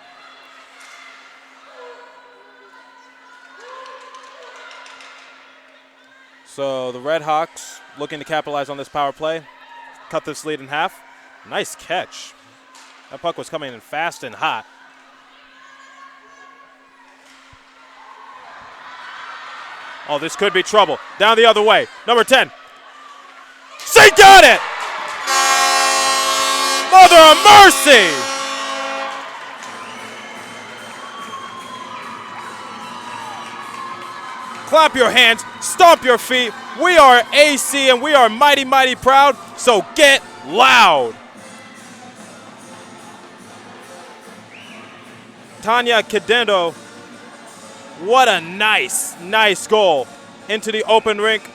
So the Red Hawks looking to capitalize on this power play, cut this lead in half. Nice catch. That puck was coming in fast and hot. Oh, this could be trouble. Down the other way. Number 10. She got it! Mother of mercy! Clap your hands, stomp your feet. We are AC and we are mighty, mighty proud, so get loud. Tanya Cadendo, what a nice, nice goal into the open rink.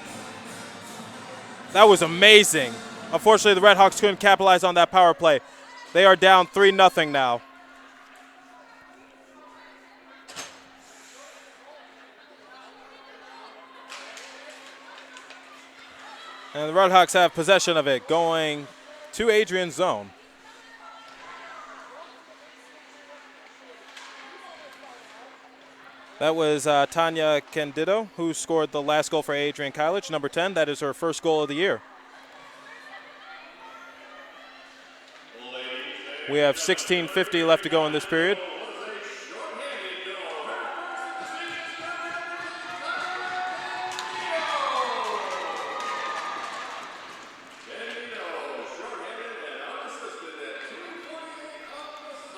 That was amazing. Unfortunately, the Red Hawks couldn't capitalize on that power play. They are down 3-0 now. And the Red Hawks have possession of it, going to Adrian's zone. That was Tanya Candido, who scored the last goal for Adrian College, number 10. That is her first goal of the year. We have 16:50 left to go in this period.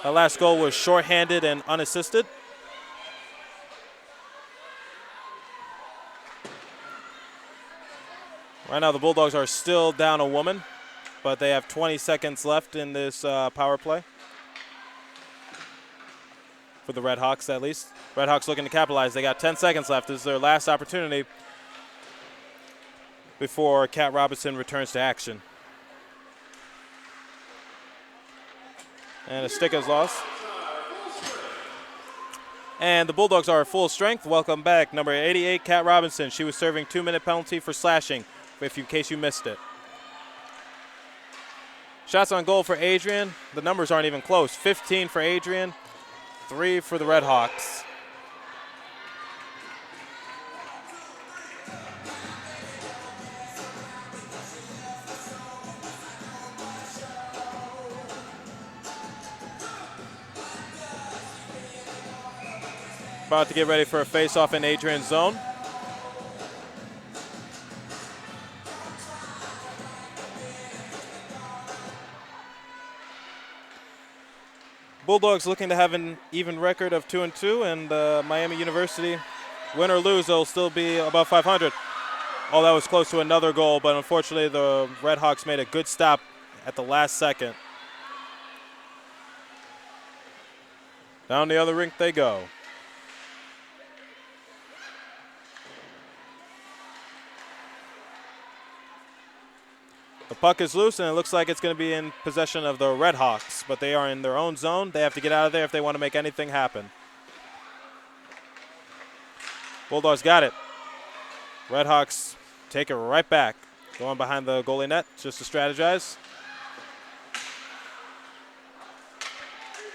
The last goal was shorthanded and unassisted. Right now the Bulldogs are still down a woman, but they have 20 seconds left in this power play. For the Red Hawks, at least. Red Hawks looking to capitalize. They got 10 seconds left. This is their last opportunity before Kat Robinson returns to action. And a stick is lost. And the Bulldogs are at full strength. Welcome back, number 88, Kat Robinson. She was serving 2-minute penalty for slashing, in case you missed it. Shots on goal for Adrian. The numbers aren't even close. 15 for Adrian, 3 for the Red Hawks. About to get ready for a face-off in Adrian's zone. Bulldogs looking to have an even record of 2-2, and Miami University, win or lose, they'll still be above 500. Oh, that was close to another goal, but unfortunately the Red Hawks made a good stop at the last second. Down the other rink they go. The puck is loose, and it looks like it's going to be in possession of the Red Hawks, but they are in their own zone. They have to get out of there if they want to make anything happen. Bulldogs got it. Red Hawks take it right back. Going behind the goalie net just to strategize.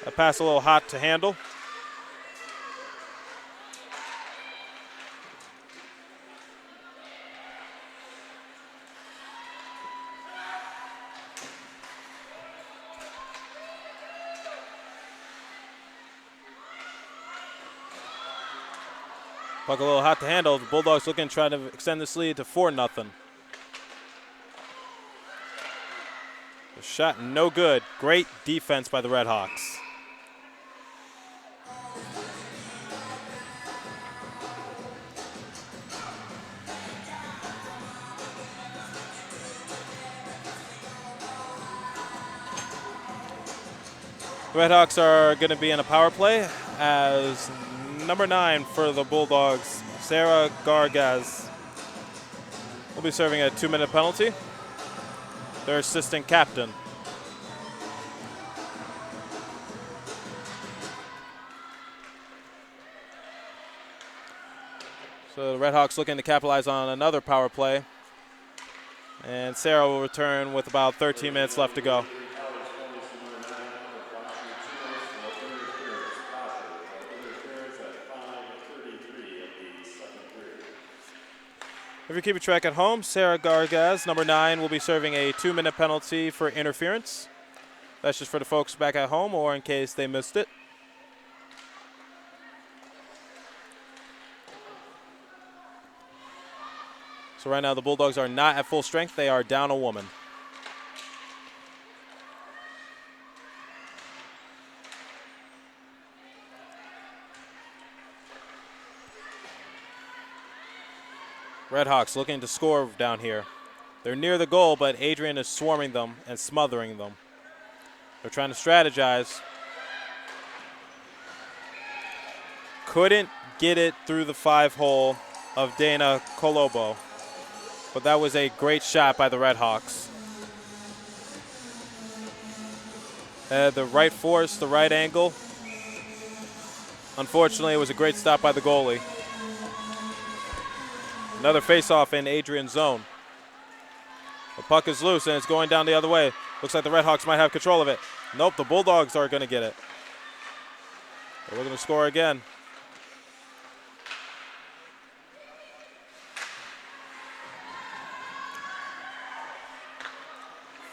That pass a little hot to handle. Puck a little hot to handle. The Bulldogs looking to try to extend this lead to 4-0. The shot no good. Great defense by the Red Hawks. The Red Hawks are going to be in a power play as number 9 for the Bulldogs, Sarah Gargaz, will be serving a 2-minute penalty. Their assistant captain. So the Red Hawks looking to capitalize on another power play. And Sarah will return with about 13 minutes left to go. If you're keeping track at home, Sarah Gargaz, number 9, will be serving a 2-minute penalty for interference. That's just for the folks back at home or in case they missed it. So right now the Bulldogs are not at full strength. They are down a woman. Redhawks looking to score down here. They're near the goal, but Adrian is swarming them and smothering them. They're trying to strategize. Couldn't get it through the 5-hole of Dana Colobo, but that was a great shot by the Redhawks. The right force, the right angle. Unfortunately, it was a great stop by the goalie. Another face-off in Adrian's zone. The puck is loose, and it's going down the other way. Looks like the Redhawks might have control of it. Nope, the Bulldogs are going to get it. They're looking to score again.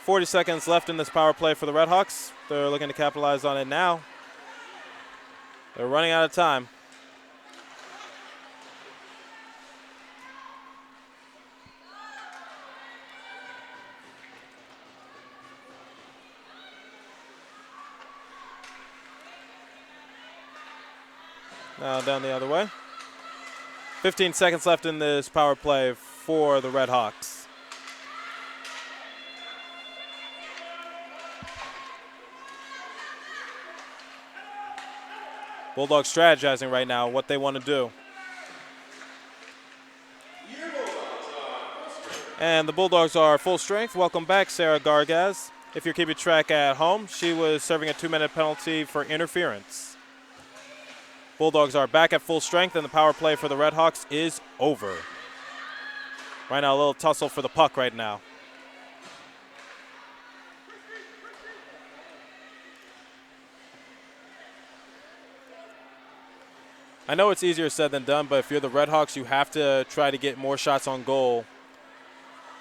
"40 seconds left in this power play for the Redhawks. They're looking to capitalize on it now. They're running out of time. Now down the other way. 15 seconds left in this power play for the Redhawks. Bulldogs strategizing right now what they want to do. And the Bulldogs are full strength. Welcome back, Sarah Gargaz. If you're keeping track at home, she was serving a 2-minute penalty for interference. Bulldogs are back at full strength, and the power play for the Redhawks is over. Right now, a little tussle for the puck right now. I know it's easier said than done, but if you're the Redhawks, you have to try to get more shots on goal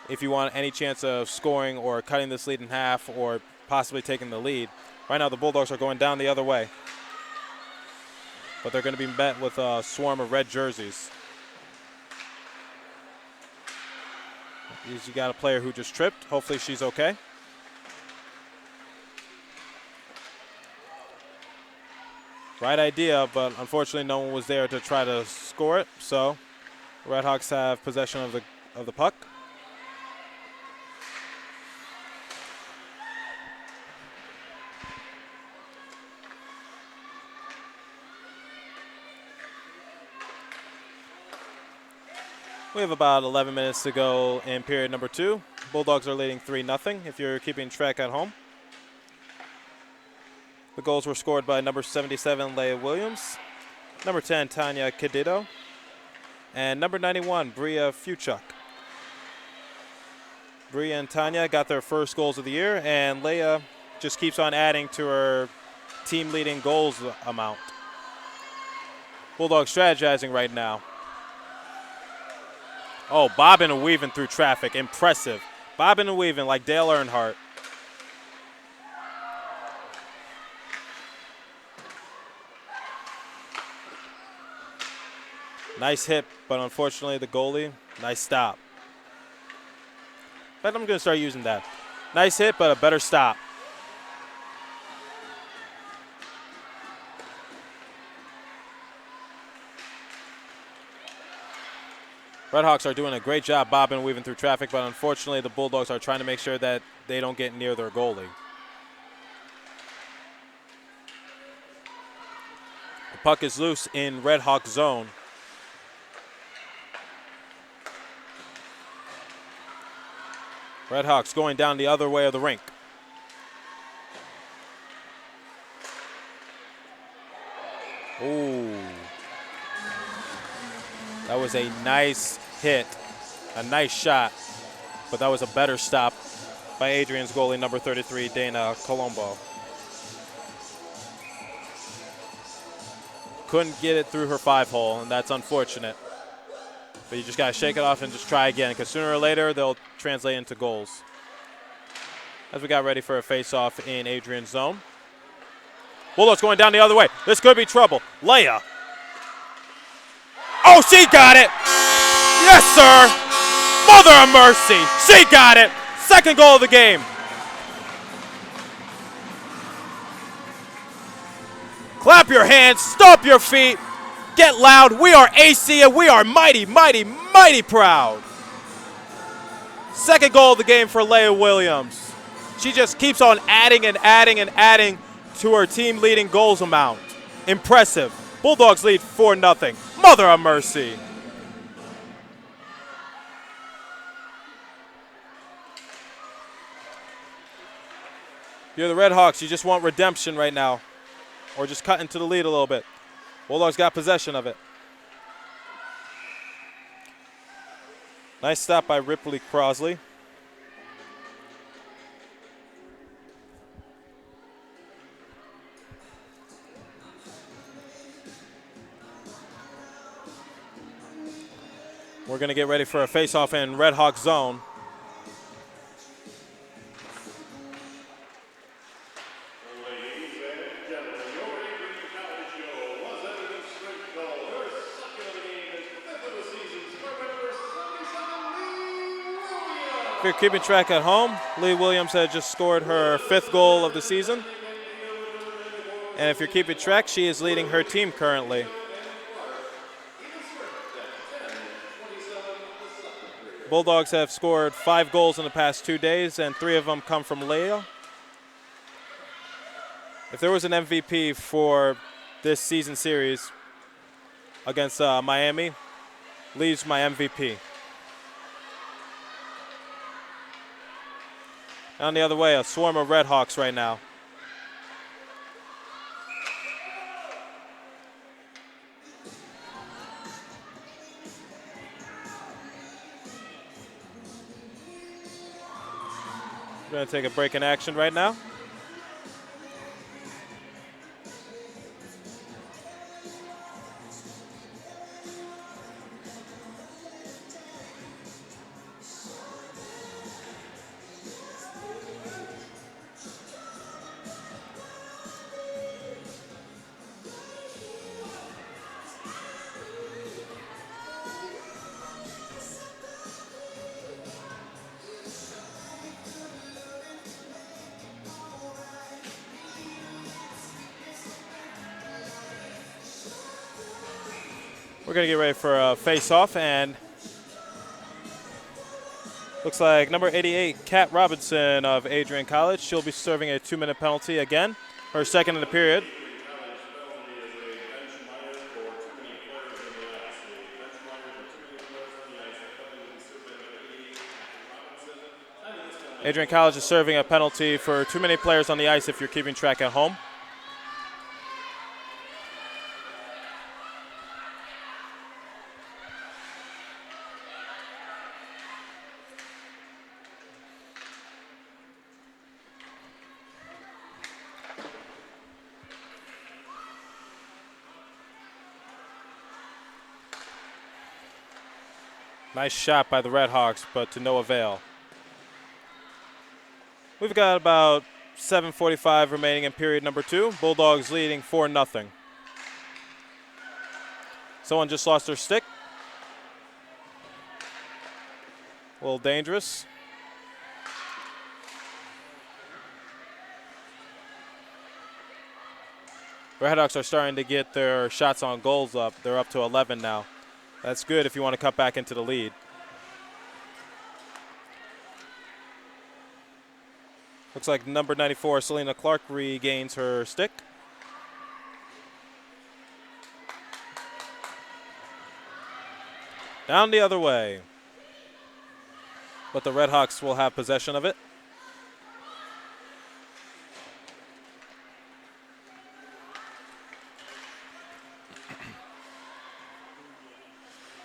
if you want any chance of scoring or cutting this lead in half or possibly taking the lead. Right now, the Bulldogs are going down the other way, but they're going to be met with a swarm of red jerseys. You got a player who just tripped. Hopefully she's okay. Right idea, but unfortunately no one was there to try to score it. So the Redhawks have possession of the puck. We have about 11 minutes to go in period number 2. Bulldogs are leading 3-0 if you're keeping track at home. The goals were scored by number 77, Leia Williams, number 10, Tanya Cadito, and number 91, Bria Fuchuk. Bria and Tanya got their first goals of the year, and Leia just keeps on adding to her team-leading goals amount. Bulldogs strategizing right now. Oh, bobbing and weaving through traffic. Impressive. Bobbing and weaving like Dale Earnhardt. Nice hit, but unfortunately the goalie, nice stop. But I'm going to start using that. Nice hit, but a better stop. Redhawks are doing a great job bobbing and weaving through traffic, but unfortunately the Bulldogs are trying to make sure that they don't get near their goalie. The puck is loose in Redhawk zone. Redhawks going down the other way of the rink. Ooh. That was a nice hit, a nice shot. but that was a better stop by Adrian's goalie, number 33, Dana Colombo. Couldn't get it through her 5-hole, and that's unfortunate. But you just got to shake it off and just try again, because sooner or later they'll translate into goals. As we got ready for a face-off in Adrian's zone. Bulldogs going down the other way. This could be trouble. Leia. Oh, she got it. Yes, sir. Mother of mercy. She got it. Second goal of the game. Clap your hands. Stomp your feet. Get loud. We are AC and we are mighty, mighty, mighty proud. Second goal of the game for Leia Williams. She just keeps on adding and adding and adding to her team leading goals amount. Impressive. Bulldogs lead 4-0. Mother of mercy. If you're the Red Hawks, you just want redemption right now, or just cut into the lead a little bit. Bulldogs got possession of it. Nice stop by Ripley Crosley. We're going to get ready for a face-off in Red Hawk zone. If you're keeping track at home, Lee Williams had just scored her 5th goal of the season. And if you're keeping track, she is leading her team currently. Bulldogs have scored 5 goals in the past 2 days, and 3 of them come from Leia. If there was an MVP for this season series against Miami, Lee's my MVP. Down the other way, a swarm of Red Hawks right now. We're going to take a break in action right now. We're going to get ready for a face-off, and looks like number 88, Kat Robinson of Adrian College. She'll be serving a 2-minute penalty again, her second in the period. Adrian College is serving a penalty for too many players on the ice if you're keeping track at home. Nice shot by the Red Hawks, but to no avail. We've got about 7:45 remaining in period number 2. Bulldogs leading 4-0. Someone just lost their stick. A little dangerous. Red Hawks are starting to get their shots on goals up. They're up to 11 now. That's good if you want to cut back into the lead. Looks like number 94, Selena Clark, regains her stick. Down the other way. But the Red Hawks will have possession of it.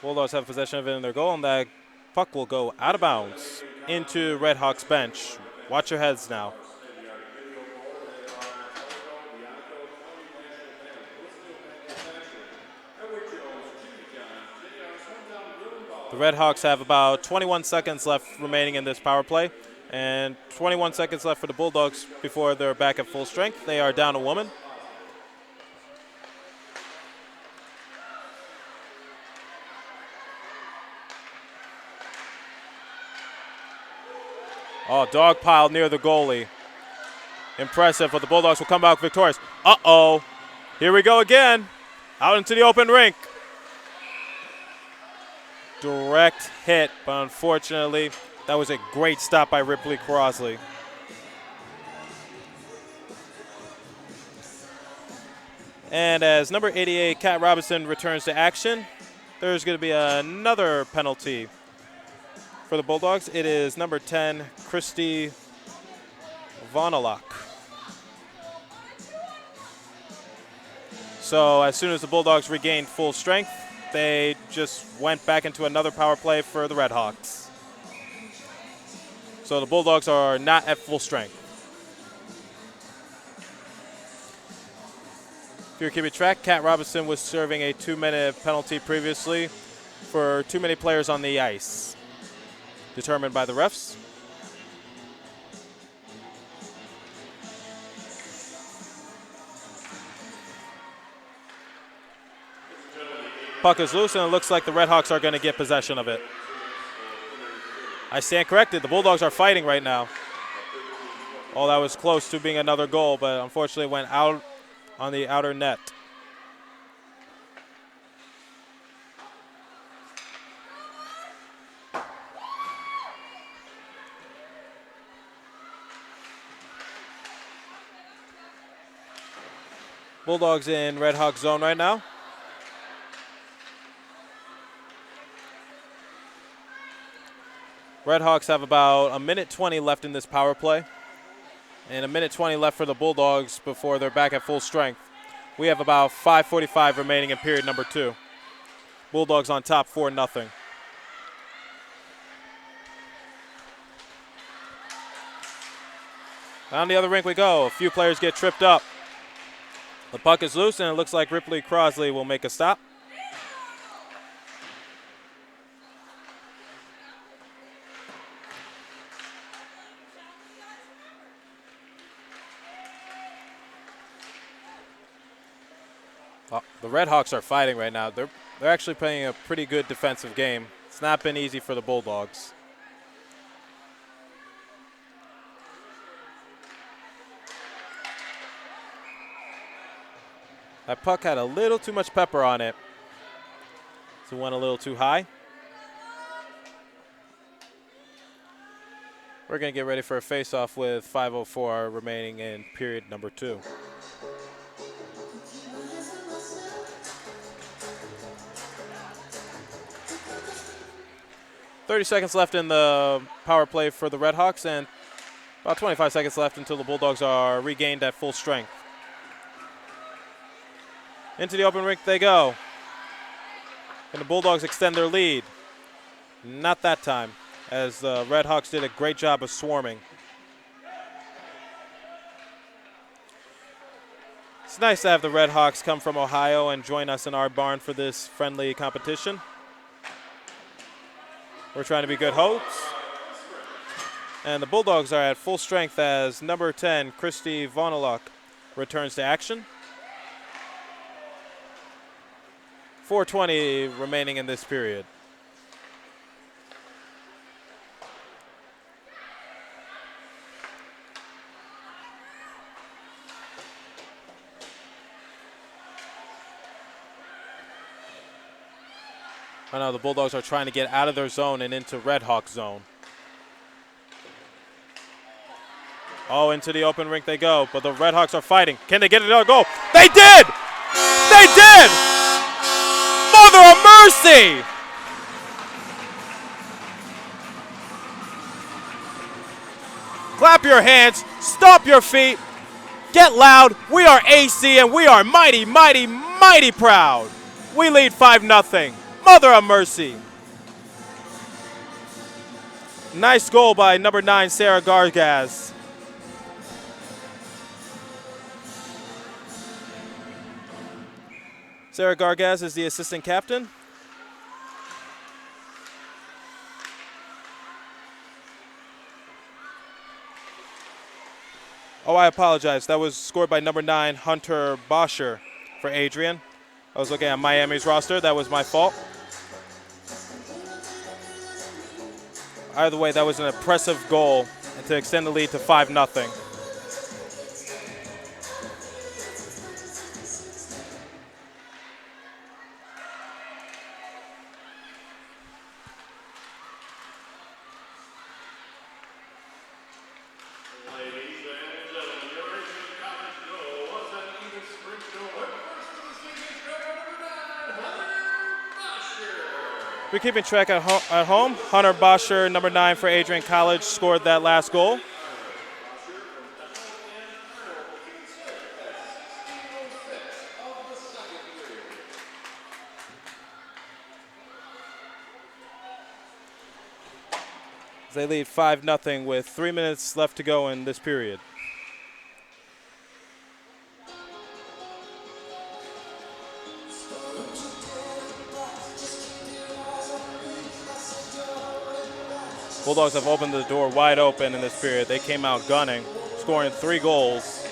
Bulldogs have possession of it in their goal, and that puck will go out of bounds. into Red Hawks bench. Watch your heads now. The Red Hawks have about 21 seconds left remaining in this power play, and 21 seconds left for the Bulldogs before they're back at full strength. They are down a woman. Oh, dog pile near the goalie. Impressive, but the Bulldogs will come back victorious. Uh-oh. Here we go again. Out into the open rink. Direct hit, but unfortunately, that was a great stop by Ripley Crosley. And as number 88, Kat Robinson, returns to action, there's going to be another penalty for the Bulldogs. It is number 10, Christy Vonalak. So as soon as the Bulldogs regained full strength, they just went back into another power play for the Red Hawks. So the Bulldogs are not at full strength. If you're keeping track, Kat Robinson was serving a 2-minute penalty previously for too many players on the ice, determined by the refs. Puck is loose, and it looks like the Red Hawks are going to get possession of it. I stand corrected. The Bulldogs are fighting right now. Oh, that was close to being another goal, but unfortunately went out on the outer net. Bulldogs in Red Hawk zone right now. Red Hawks have about 1:20 left in this power play, and 1:20 left for the Bulldogs before they're back at full strength. We have about 5:45 remaining in period number 2. Bulldogs on top 4-0. Down the other rink we go. A few players get tripped up. The puck is loose, and it looks like Ripley Crosley will make a stop. The Red Hawks are fighting right now. They're actually playing a pretty good defensive game. It's not been easy for the Bulldogs. That puck had a little too much pepper on it, so it went a little too high. We're going to get ready for a face-off with 5:04 remaining in period number 2. "30 seconds left in the power play for the Red Hawks, and about 25 seconds left until the Bulldogs are regained at full strength. Into the open rink they go. And the Bulldogs extend their lead. Not that time, as the Red Hawks did a great job of swarming. It's nice to have the Red Hawks come from Ohio and join us in our barn for this friendly competition. We're trying to be good hosts. And the Bulldogs are at full strength as number 10, Christy Vonaluk, returns to action. 4:20 remaining in this period. I know the Bulldogs are trying to get out of their zone and into Red Hawk zone. Oh, into the open rink they go, but the Red Hawks are fighting. Can they get another goal? They did! They did! Mother of mercy! Clap your hands, stomp your feet, get loud. We are AC and we are mighty, mighty, mighty proud. We lead 5-0. Mother of mercy. Nice goal by number 9, Sarah Gargaz. Sarah Gargaz is the assistant captain. Oh, I apologize. That was scored by number 9, Hunter Boscher for Adrian. I was looking at Miami's roster. That was my fault. Either way, that was an impressive goal to extend the lead to 5-0. We're keeping track at home. Hunter Boscher, number 9 for Adrian College, scored that last goal. They lead 5-0 with 3 minutes left to go in this period. Bulldogs have opened the door wide open in this period. They came out gunning, scoring 3 goals.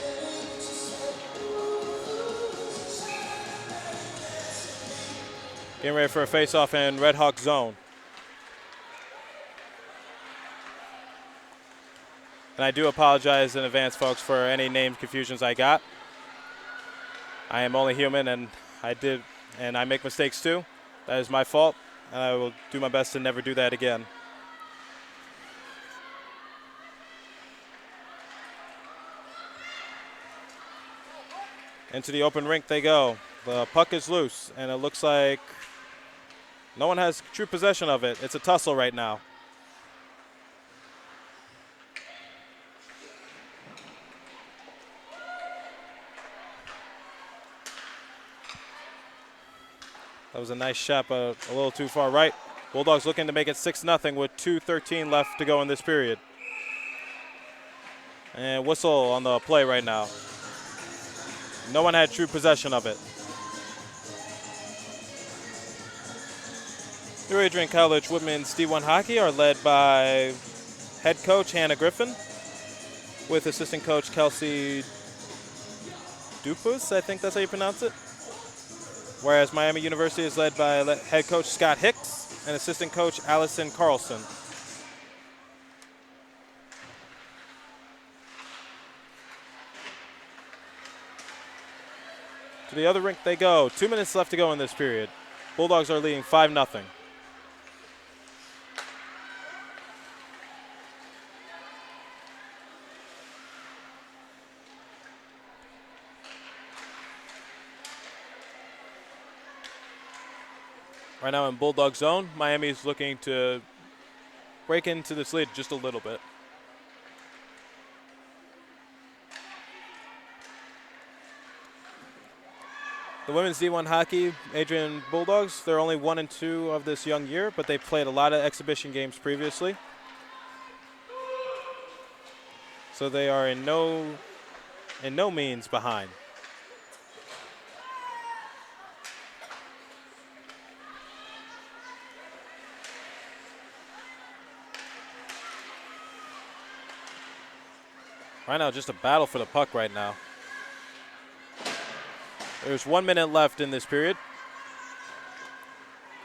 Getting ready for a face-off in Red Hawk zone. And I do apologize in advance, folks, for any name confusions I got. I am only human, and I make mistakes too. That is my fault, and I will do my best to never do that again. Into the open rink they go. The puck is loose, and it looks like no one has true possession of it. It's a tussle right now. That was a nice shot, but a little too far right. Bulldogs looking to make it 6-0 with 2:13 left to go in this period. And whistle on the play right now. No one had true possession of it. New Adrian College women's D1 hockey are led by head coach Hannah Griffin with assistant coach Kelsey Dupas, I think that's how you pronounce it. Whereas Miami University is led by head coach Scott Hicks and assistant coach Allison Carlson. To the other rink they go. 2 minutes left to go in this period. Bulldogs are leading 5-0. Right now in Bulldog zone, Miami is looking to break into this lead just a little bit. The women's D1 hockey, Adrian Bulldogs, they're only 1-2 of this young year, but they played a lot of exhibition games previously. So they are in no means behind. Right now, just a battle for the puck right now. There's 1 minute left in this period.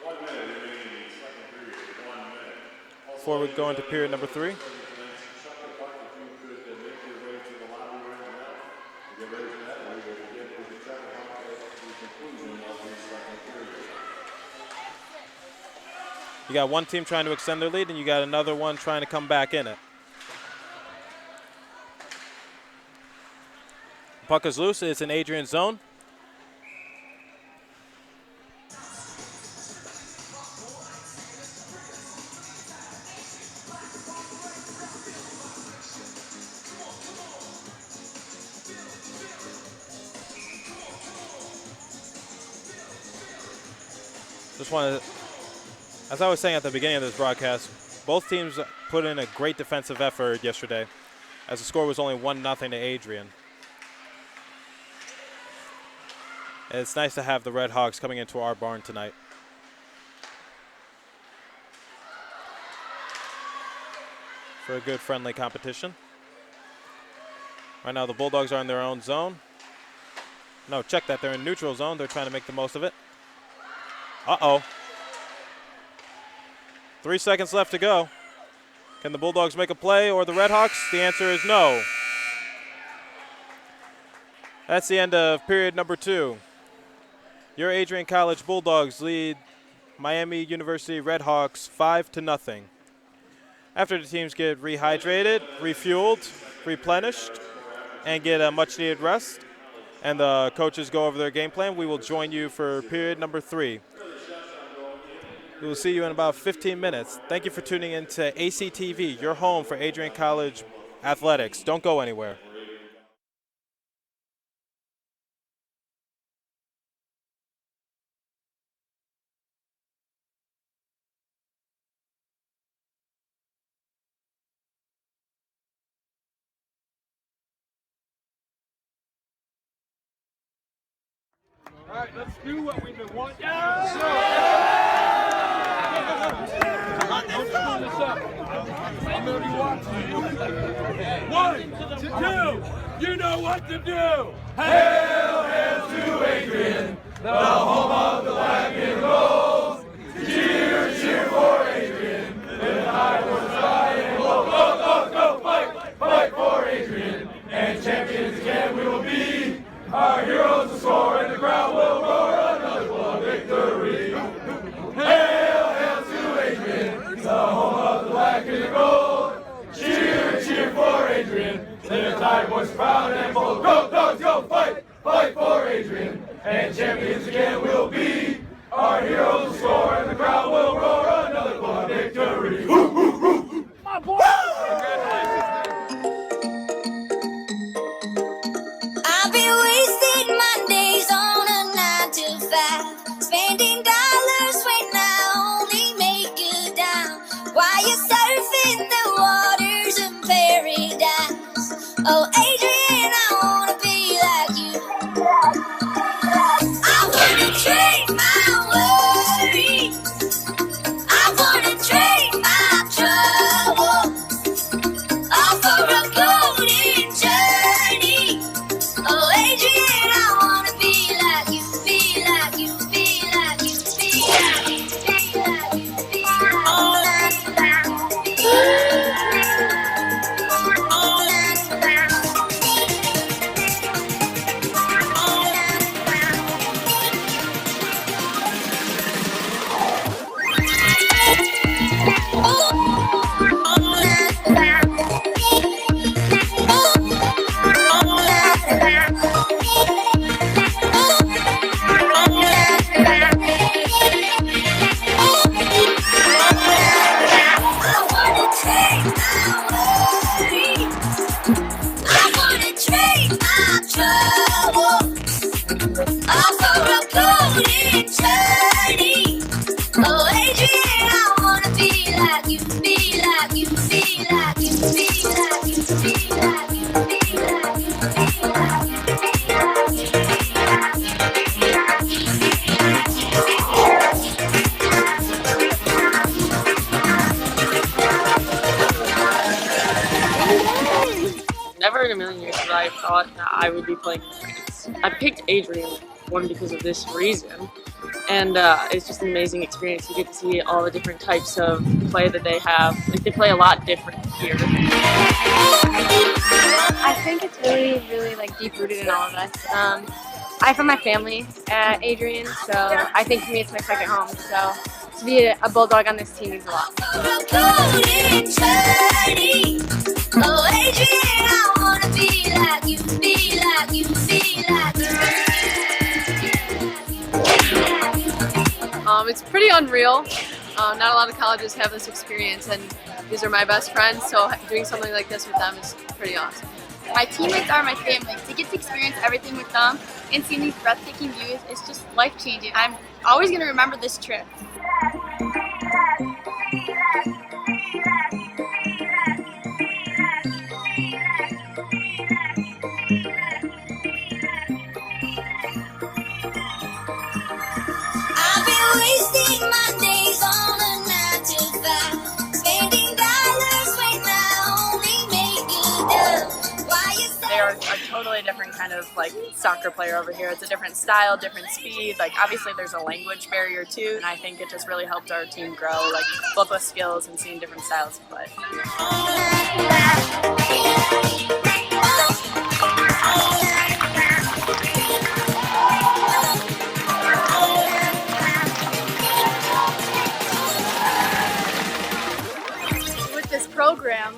1 minute remaining in second period. 1 minute. Before we go into period number 3. Shut the puck if you could make your way to the lobby right now. Get ready for that. We're going to get to the second puck at the conclusion of the second period. You got one team trying to extend their lead, and you got another one trying to come back in it. Puck is loose. It's in Adrian's zone. Just want to, as I was saying at the beginning of this broadcast, Both teams put in a great defensive effort yesterday, as the score was only 1-0 to Adrian. And it's nice to have the Red Hawks coming into our barn tonight. For a good friendly competition. Right now the Bulldogs are in their own zone. No, check that, they're in neutral zone. They're trying to make the most of it. Uh-oh. 3 seconds left to go. Can the Bulldogs make a play or the Red Hawks? The answer is no. That's the end of period number 2. Your Adrian College Bulldogs lead Miami University Red Hawks 5-0. After the teams get rehydrated, refueled, replenished, and get a much-needed rest, and the coaches go over their game plan, we will join you for period number 3. We will see you in about 15 minutes. Thank you for tuning in to ACTV, your home for Adrian College athletics. Don't go anywhere. All right, let's do what we've been wanting. I'm going to be watching you. 1, 2, you know what to do. Hail, hail to Adrian, the home of the black and gold. Cheer, cheer for Adrian, the high was high and low. Go, go, go, fight, fight for Adrian, and champions again we will be. Our heroes will score and the crowd will roar another blood victory. Hail, hail to Adrian, the home of the black and the gold. Cheer, cheer for Adrian, the tide was proud and bold. Go, dogs, go, fight, fight for Adrian, and champions again we'll be. Our heroes will score and the crowd will roar another blood victory. Woo, woo, woo. My boy! Congratulations. I've been wasting my days on a 9 to 5, spending dollars when I only make a dime, while you're surfing the waters of paradise. Oh, Adrian, I wanna be like you. I wanna trade my worries, I wanna trade my trouble, all for a golden journey. Oh, Adrian, I wanna be like you, be like you, be like you, be like you, be like you, be like you. All for a golden journey. Oh, Adrian, I wanna be like you, be like you, be like you, be like you, be like you, be like you, be like you, Never in a million years did I thought that I would be playing France. I picked Adrian, one, because of this reason, and it's just an amazing experience. You get to see all the different types of play that they have. Like, they play a lot different here. I think it's really like deep-rooted in all of us. I found my family at Adrian, so I think for me it's my second home. So to be a Bulldog on this team means a lot. Oh, Adrian, I wanna be like you, be like you, be like you. It's pretty unreal. Not a lot of colleges have this experience, and these are my best friends, so doing something like this with them is pretty awesome. My teammates are my family. To get to experience everything with them and seeing these breathtaking views is just life-changing. I'm always going to remember this trip. totally different kind of like soccer player over here. It's a different style, different speed. Like obviously there's a language barrier too, and I think it just really helped our team grow, like both with skills and seeing different styles of play. Program,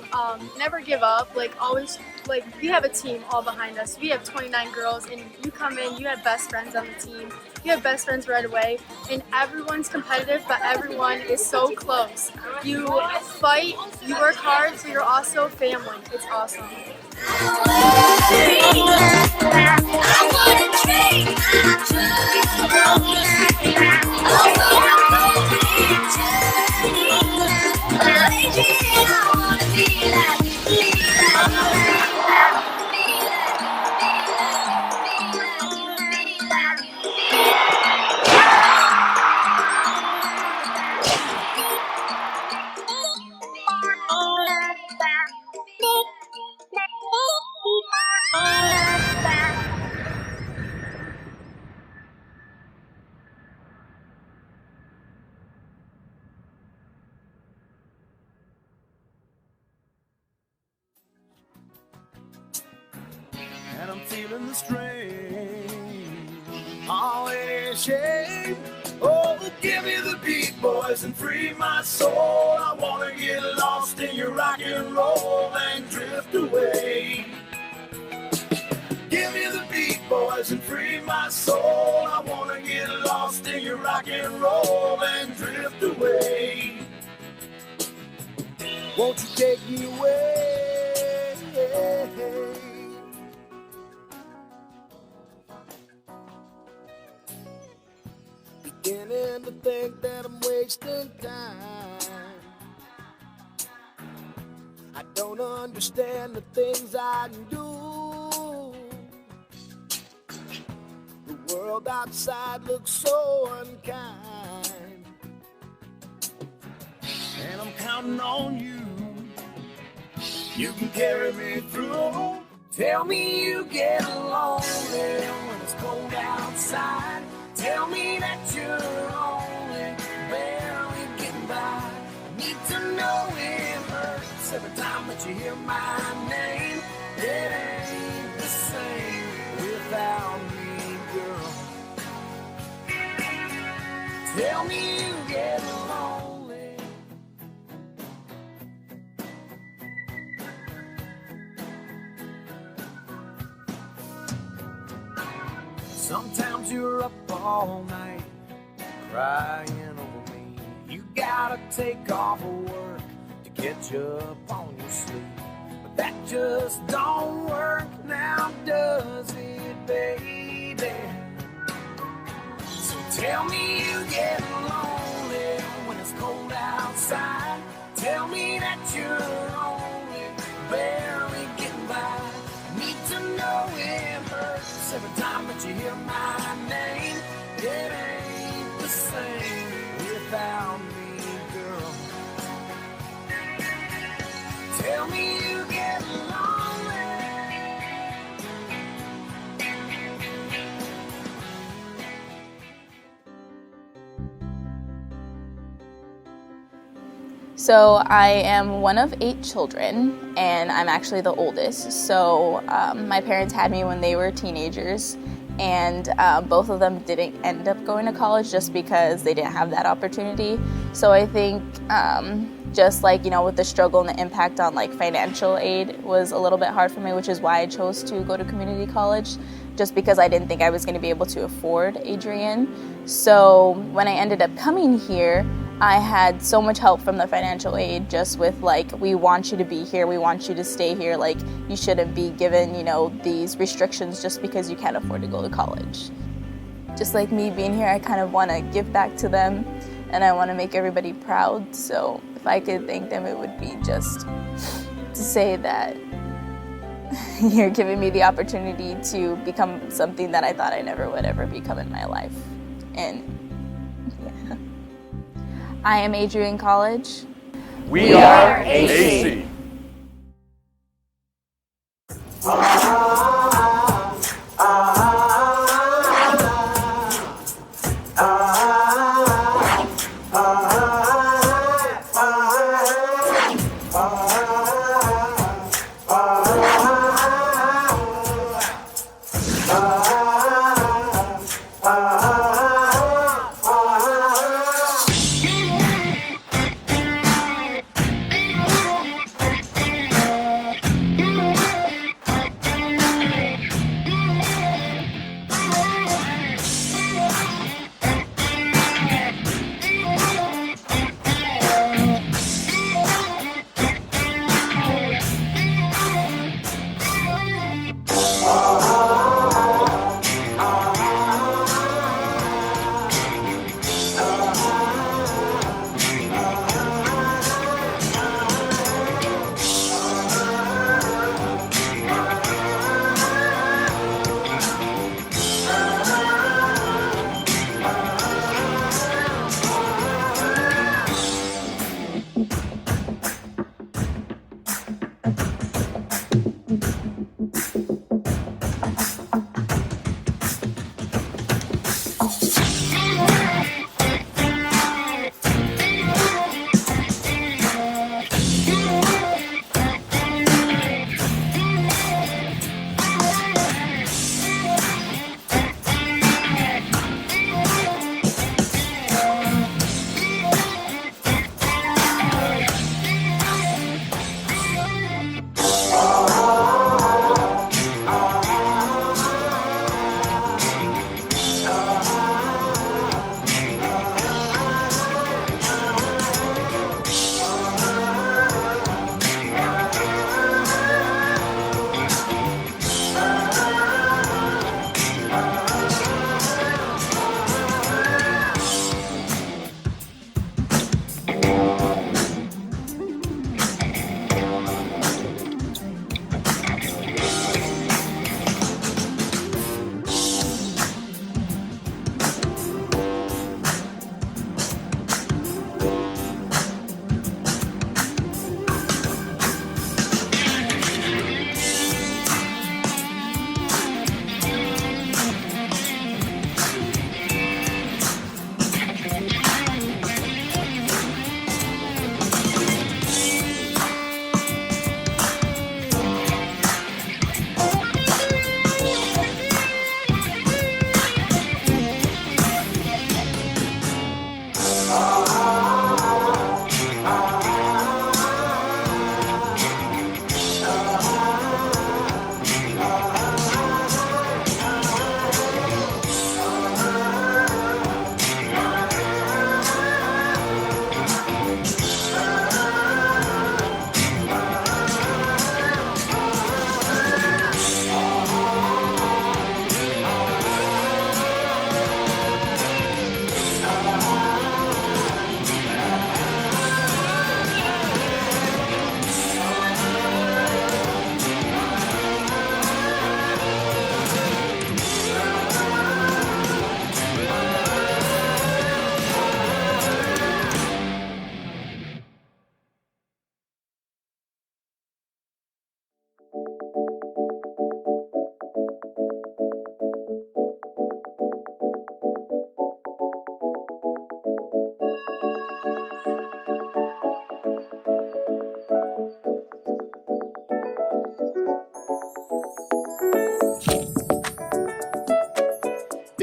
never give up, like always, like we have a team all behind us. We have 29 girls and you come in, you have best friends on the team, you have best friends right away, and everyone's competitive, but everyone is so close. You fight, you work hard, so you're also family. It's awesome. And I'm feeling the strain. Oh, it is shame. Oh, give me the beat, boys, and free my soul. I wanna get lost in your rock and roll and drift away. Give me the beat, boys, and free my soul. I wanna get lost in your rock and roll and drift away. Won't you take me away? Beginning to think that I'm wasting time. I don't understand the things I do. The world outside looks so unkind, and I'm counting on you. You can carry me through. Tell me you get lonely when it's cold outside. Tell me that you're only barely getting by. I need to know it hurts every time that you hear my name. It ain't the same without me, girl. Tell me you get lonely. Sometimes you're up all night crying over me. You gotta take off work to catch up on your sleep. But that just don't work now, does it, baby? So tell me you get lonely when it's cold outside. Tell me that you're only barely getting by. I need to know it hurts every time that you hear my name. It ain't the same without me, girl. Tell me you get lonely. So I am one of 8 children, and I'm actually the oldest. So my parents had me when they were teenagers, and both of them didn't end up going to college just because they didn't have that opportunity. So I think just like, with the struggle and the impact on like financial aid was a little bit hard for me, which is why I chose to go to community college, just because I didn't think I was going to be able to afford Adrian. So when I ended up coming here, I had so much help from the financial aid, just with like, we want you to be here, we want you to stay here, like you shouldn't be given, these restrictions just because you can't afford to go to college. Just like me being here, I kind of want to give back to them, and I want to make everybody proud. So if I could thank them, it would be just to say that you're giving me the opportunity to become something that I thought I never would ever become in my life. And yeah. I am Adrian College. We are AC.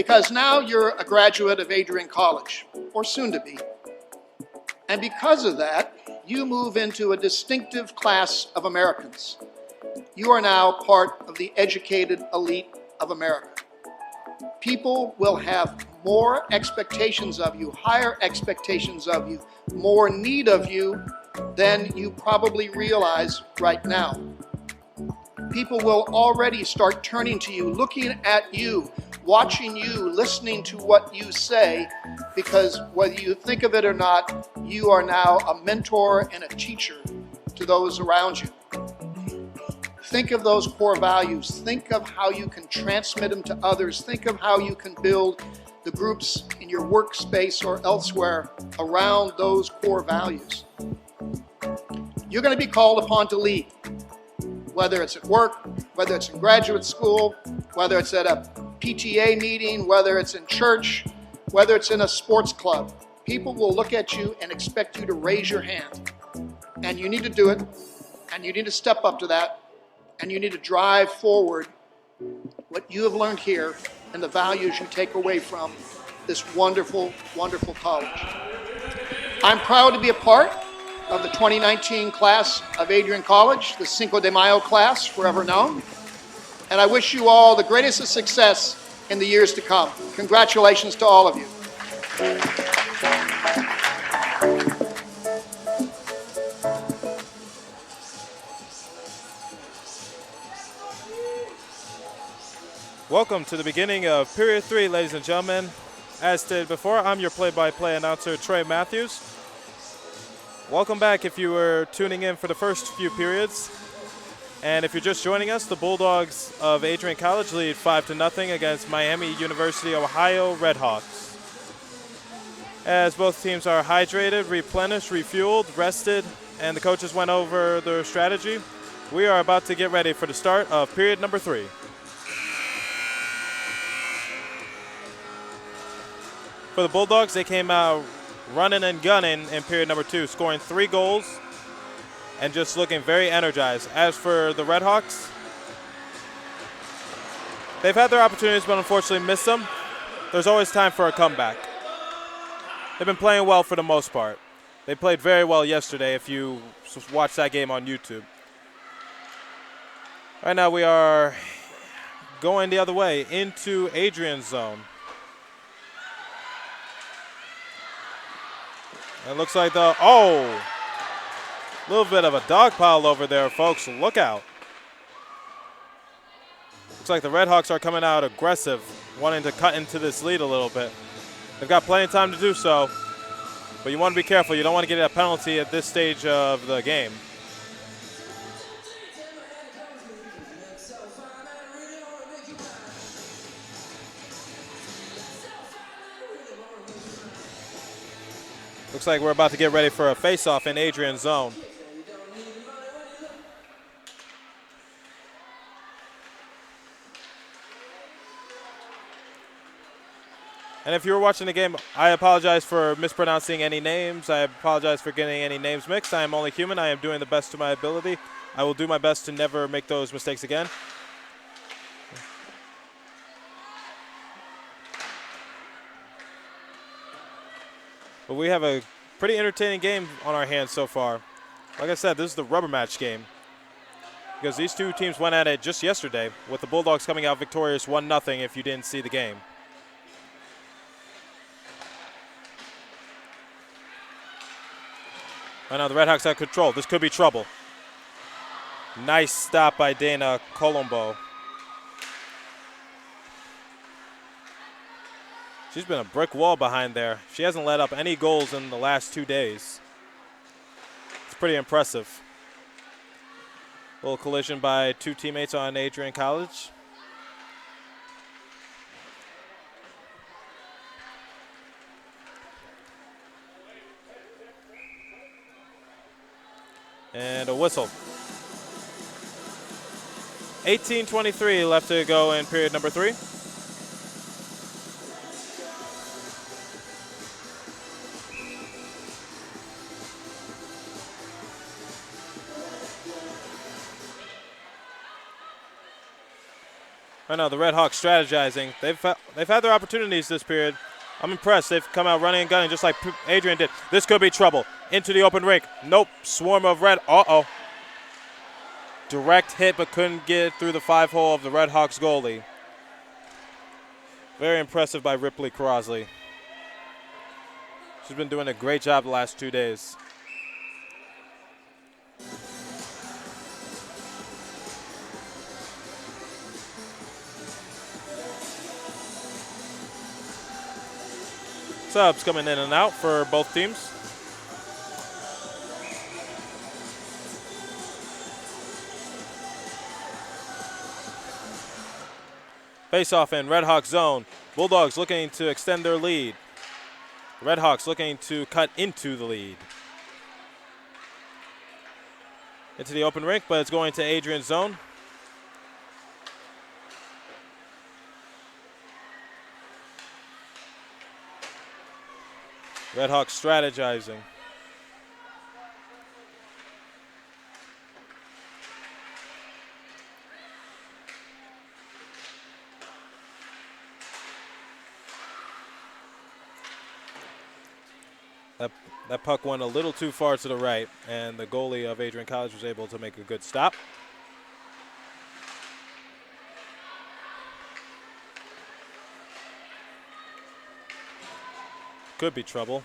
because now you're a graduate of Adrian College, or soon to be. And because of that, you move into a distinctive class of Americans. You are now part of the educated elite of America. People will have more expectations of you, higher expectations of you, more need of you than you probably realize right now. People will already start turning to you, looking at you, watching you, listening to what you say, because whether you think of it or not, you are now a mentor and a teacher to those around you. Think of those core values. Think of how you can transmit them to others. Think of how you can build the groups in your workspace or elsewhere around those core values. You're going to be called upon to lead, whether it's at work, whether it's in graduate school, whether it's at a PTA meeting, whether it's in church, whether it's in a sports club. People will look at you and expect you to raise your hand. And you need to do it, and you need to step up to that, and you need to drive forward what you have learned here and the values you take away from this wonderful, wonderful college. I'm proud to be a part of the 2019 class of Adrian College, the Cinco de Mayo class, forever known. And I wish you all the greatest of success in the years to come. Congratulations to all of you. Welcome to the beginning of Period 3, ladies and gentlemen. As stated before, I'm your play-by-play announcer, Trey Matthews. Welcome back if you were tuning in for the first few periods. And if you're just joining us, the Bulldogs of Adrian College lead 5-0 against Miami University, Ohio Redhawks. As both teams are hydrated, replenished, refueled, rested, and the coaches went over their strategy, we are about to get ready for the start of period number 3. For the Bulldogs, they came out running and gunning in period number 2, scoring 3 goals and just looking very energized. As for the Redhawks, they've had their opportunities but unfortunately missed them. There's always time for a comeback. They've been playing well for the most part. They played very well yesterday if you watched that game on YouTube. Right now we are going the other way into Adrian's zone. It looks like little bit of a dog pile over there, folks. Look out. Looks like the Redhawks are coming out aggressive, wanting to cut into this lead a little bit. They've got plenty of time to do so, but you want to be careful. You don't want to get a penalty at this stage of the game. Looks like we're about to get ready for a face-off in Adrian's zone. And if you were watching the game, I apologize for mispronouncing any names. I apologize for getting any names mixed. I am only human. I am doing the best to my ability. I will do my best to never make those mistakes again. But we have a pretty entertaining game on our hands so far. Like I said, this is the rubber match game, because these two teams went at it just yesterday, with the Bulldogs coming out victorious 1-0 if you didn't see the game. Right now the Redhawks have control. This could be trouble. Nice stop by Dana Colombo. She's been a brick wall behind there. She hasn't let up any goals in the last 2 days. It's pretty impressive. Little collision by two teammates on Adrian College. And a whistle. 18:23 left to go in period number 3. Right now, the Red Hawks strategizing. They've had their opportunities this period. I'm impressed. They've come out running and gunning just like Adrian did. This could be trouble. Into the open rink. Nope. Swarm of red. Uh-oh. Direct hit, but couldn't get through the 5-hole of the Red Hawks goalie. Very impressive by Ripley Crosley. She's been doing a great job the last 2 days. Subs coming in and out for both teams. Face-off in Red Hawks zone. Bulldogs looking to extend their lead. Red Hawks looking to cut into the lead. Into the open rink, but it's going to Adrian's zone. Red Hawks strategizing. That puck went a little too far to the right, and the goalie of Adrian College was able to make a good stop. Could be trouble.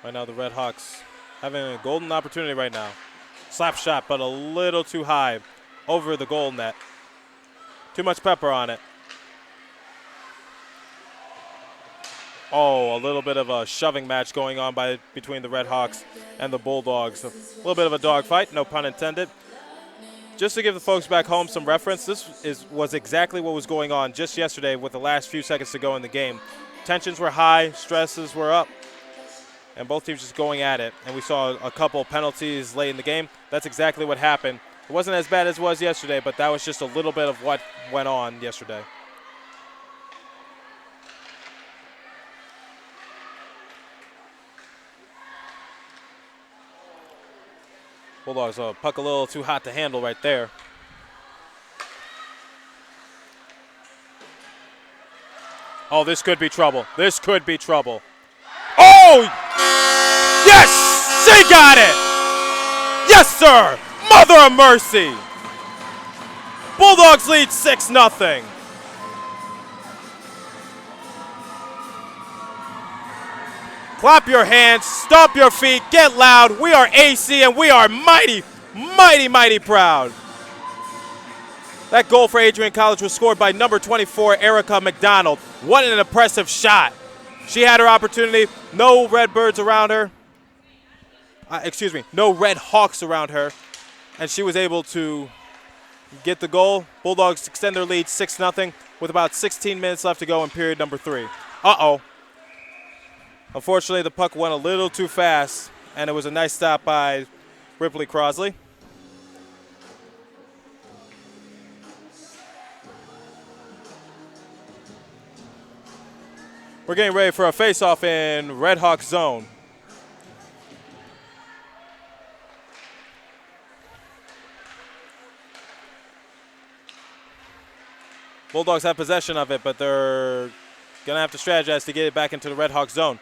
Right now the Red Hawks having a golden opportunity right now. Slap shot, but a little too high over the goal net. Too much pepper on it. Oh, a little bit of a shoving match going on between the Red Hawks and the Bulldogs. A little bit of a dogfight, no pun intended. Just to give the folks back home some reference, this was exactly what was going on just yesterday with the last few seconds to go in the game. Tensions were high, stresses were up, and both teams just going at it. And we saw a couple penalties late in the game. That's exactly what happened. It wasn't as bad as it was yesterday, but that was just a little bit of what went on yesterday. Bulldogs, puck a little too hot to handle right there. Oh, this could be trouble. This could be trouble. Oh! Yes! She got it! Yes, sir! Mother of mercy! Bulldogs lead 6-0. Clap your hands, stomp your feet, get loud. We are AC and we are mighty, mighty, mighty proud. That goal for Adrian College was scored by number 24, Erica McDonald. What an impressive shot. She had her opportunity. No Redbirds around her. No Red Hawks around her. And she was able to get the goal. Bulldogs extend their lead 6-0 with about 16 minutes left to go in period number 3. Uh-oh. Unfortunately, the puck went a little too fast, and it was a nice stop by Ripley Crosley. We're getting ready for a face-off in Red Hawk zone. Bulldogs have possession of it, but they're going to have to strategize to get it back into the Red Hawk zone.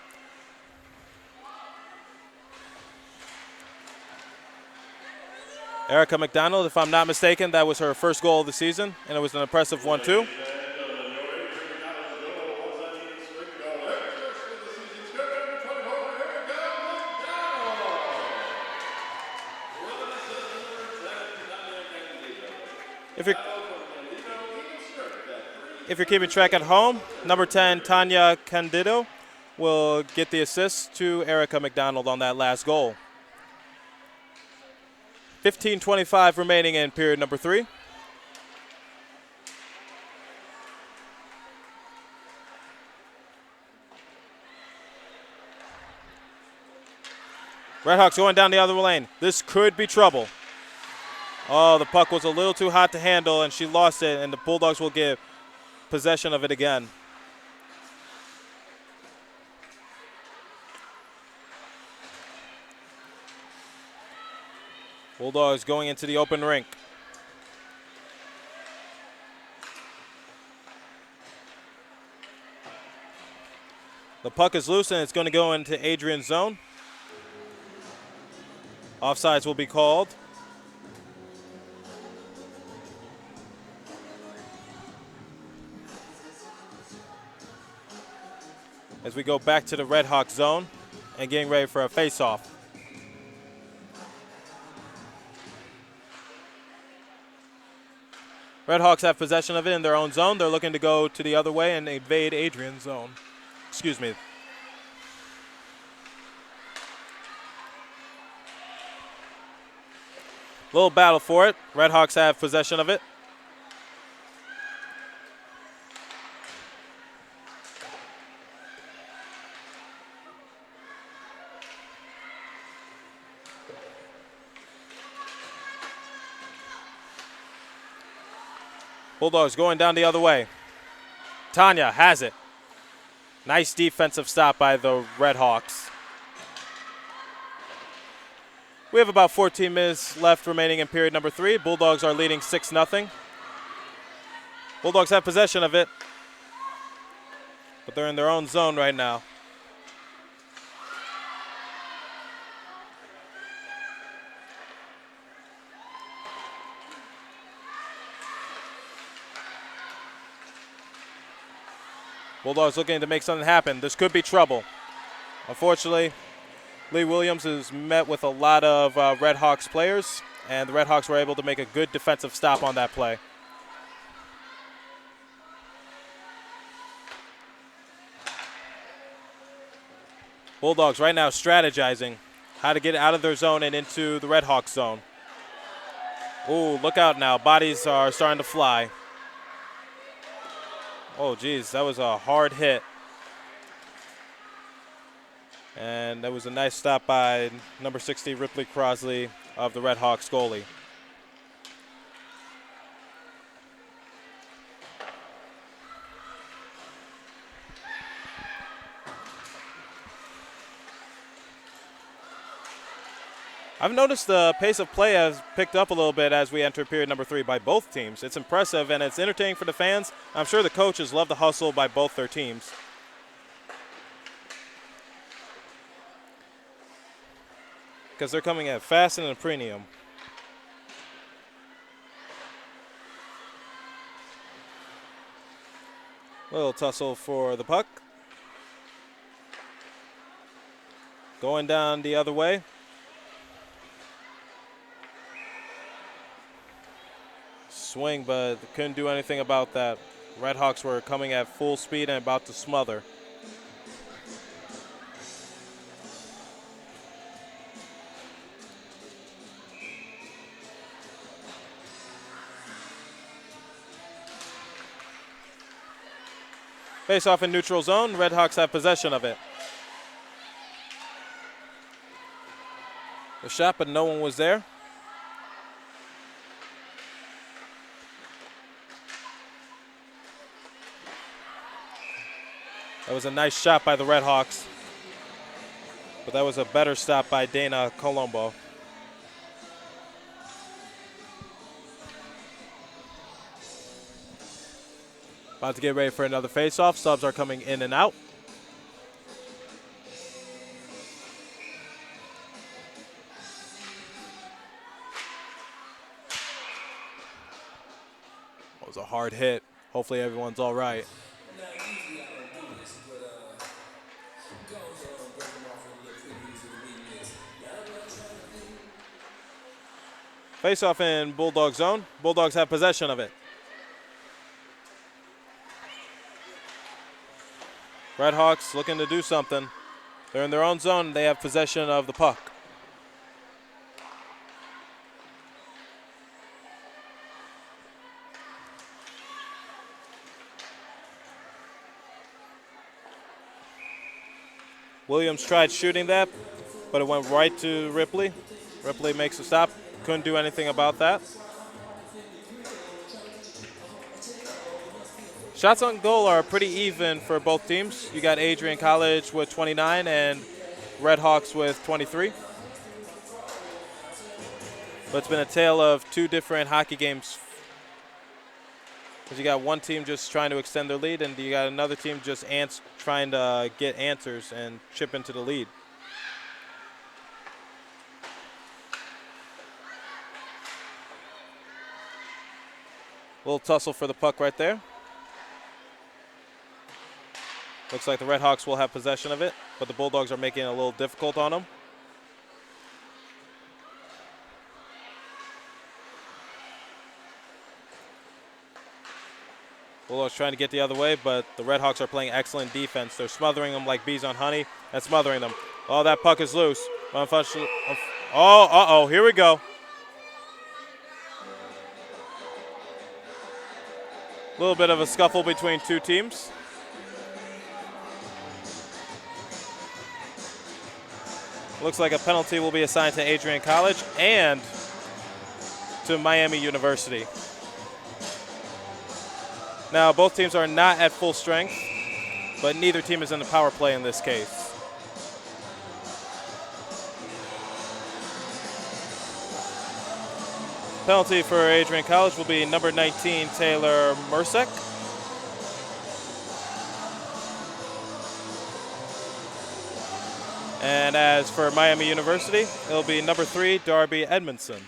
Erica McDonald, if I'm not mistaken, that was her first goal of the season, and it was an impressive one, too. If you're keeping track at home, number 10, Tanya Candido, will get the assist to Erica McDonald on that last goal. 15:25 remaining in period number 3. Redhawks going down the other lane. This could be trouble. Oh, the puck was a little too hot to handle, and she lost it, and the Bulldogs will get possession of it again. Bulldogs going into the open rink. The puck is loose and it's going to go into Adrian's zone. Offsides will be called. As we go back to the Red Hawk zone and getting ready for a face-off. Red Hawks have possession of it in their own zone. They're looking to go to the other way and invade Adrian's zone. Excuse me. Little battle for it. Red Hawks have possession of it. Bulldogs going down the other way. Tanya has it. Nice defensive stop by the Red Hawks. We have about 14 minutes left remaining in period number 3. Bulldogs are leading 6-0. Bulldogs have possession of it, but they're in their own zone right now. Bulldogs looking to make something happen. This could be trouble. Unfortunately, Lee Williams is met with a lot of Red Hawks players, and the Red Hawks were able to make a good defensive stop on that play. Bulldogs right now strategizing how to get out of their zone and into the Red Hawks zone. Ooh, look out now. Bodies are starting to fly. Oh, geez, that was a hard hit. And that was a nice stop by number 60, Ripley Crosley of the Red Hawks goalie. I've noticed the pace of play has picked up a little bit as we enter period number 3 by both teams. It's impressive and it's entertaining for the fans. I'm sure the coaches love the hustle by both their teams. Because they're coming at fast and a premium. Little tussle for the puck. Going down the other way. Swing, but couldn't do anything about that. Red Hawks were coming at full speed and about to smother. Face off in neutral zone. Red Hawks have possession of it. A shot, but no one was there. That was a nice shot by the Red Hawks, but that was a better stop by Dana Colombo. About to get ready for another face-off. Subs are coming in and out. That was a hard hit. Hopefully everyone's all right. Face-off in Bulldog zone. Bulldogs have possession of it. Red Hawks looking to do something. They're in their own zone. They have possession of the puck. Williams tried shooting that, but it went right to Ripley. Ripley makes a stop. Couldn't do anything about that. Shots on goal are pretty even for both teams. You got Adrian College with 29 and Red Hawks with 23. But it's been a tale of two different hockey games. Because you got one team just trying to extend their lead, and you got another team just trying to get answers and chip into the lead. Little tussle for the puck right there. Looks like the Red Hawks will have possession of it, but the Bulldogs are making it a little difficult on them. Bulldogs trying to get the other way, but the Red Hawks are playing excellent defense. They're smothering them like bees on honey and smothering them. Oh, that puck is loose. Oh, here we go. A little bit of a scuffle between two teams. Looks like a penalty will be assigned to Adrian College and to Miami University. Now, both teams are not at full strength, but neither team is in the power play in this case. Penalty for Adrian College will be number 19, Taylor Mersick. And as for Miami University, it'll be number 3, Darby Edmondson.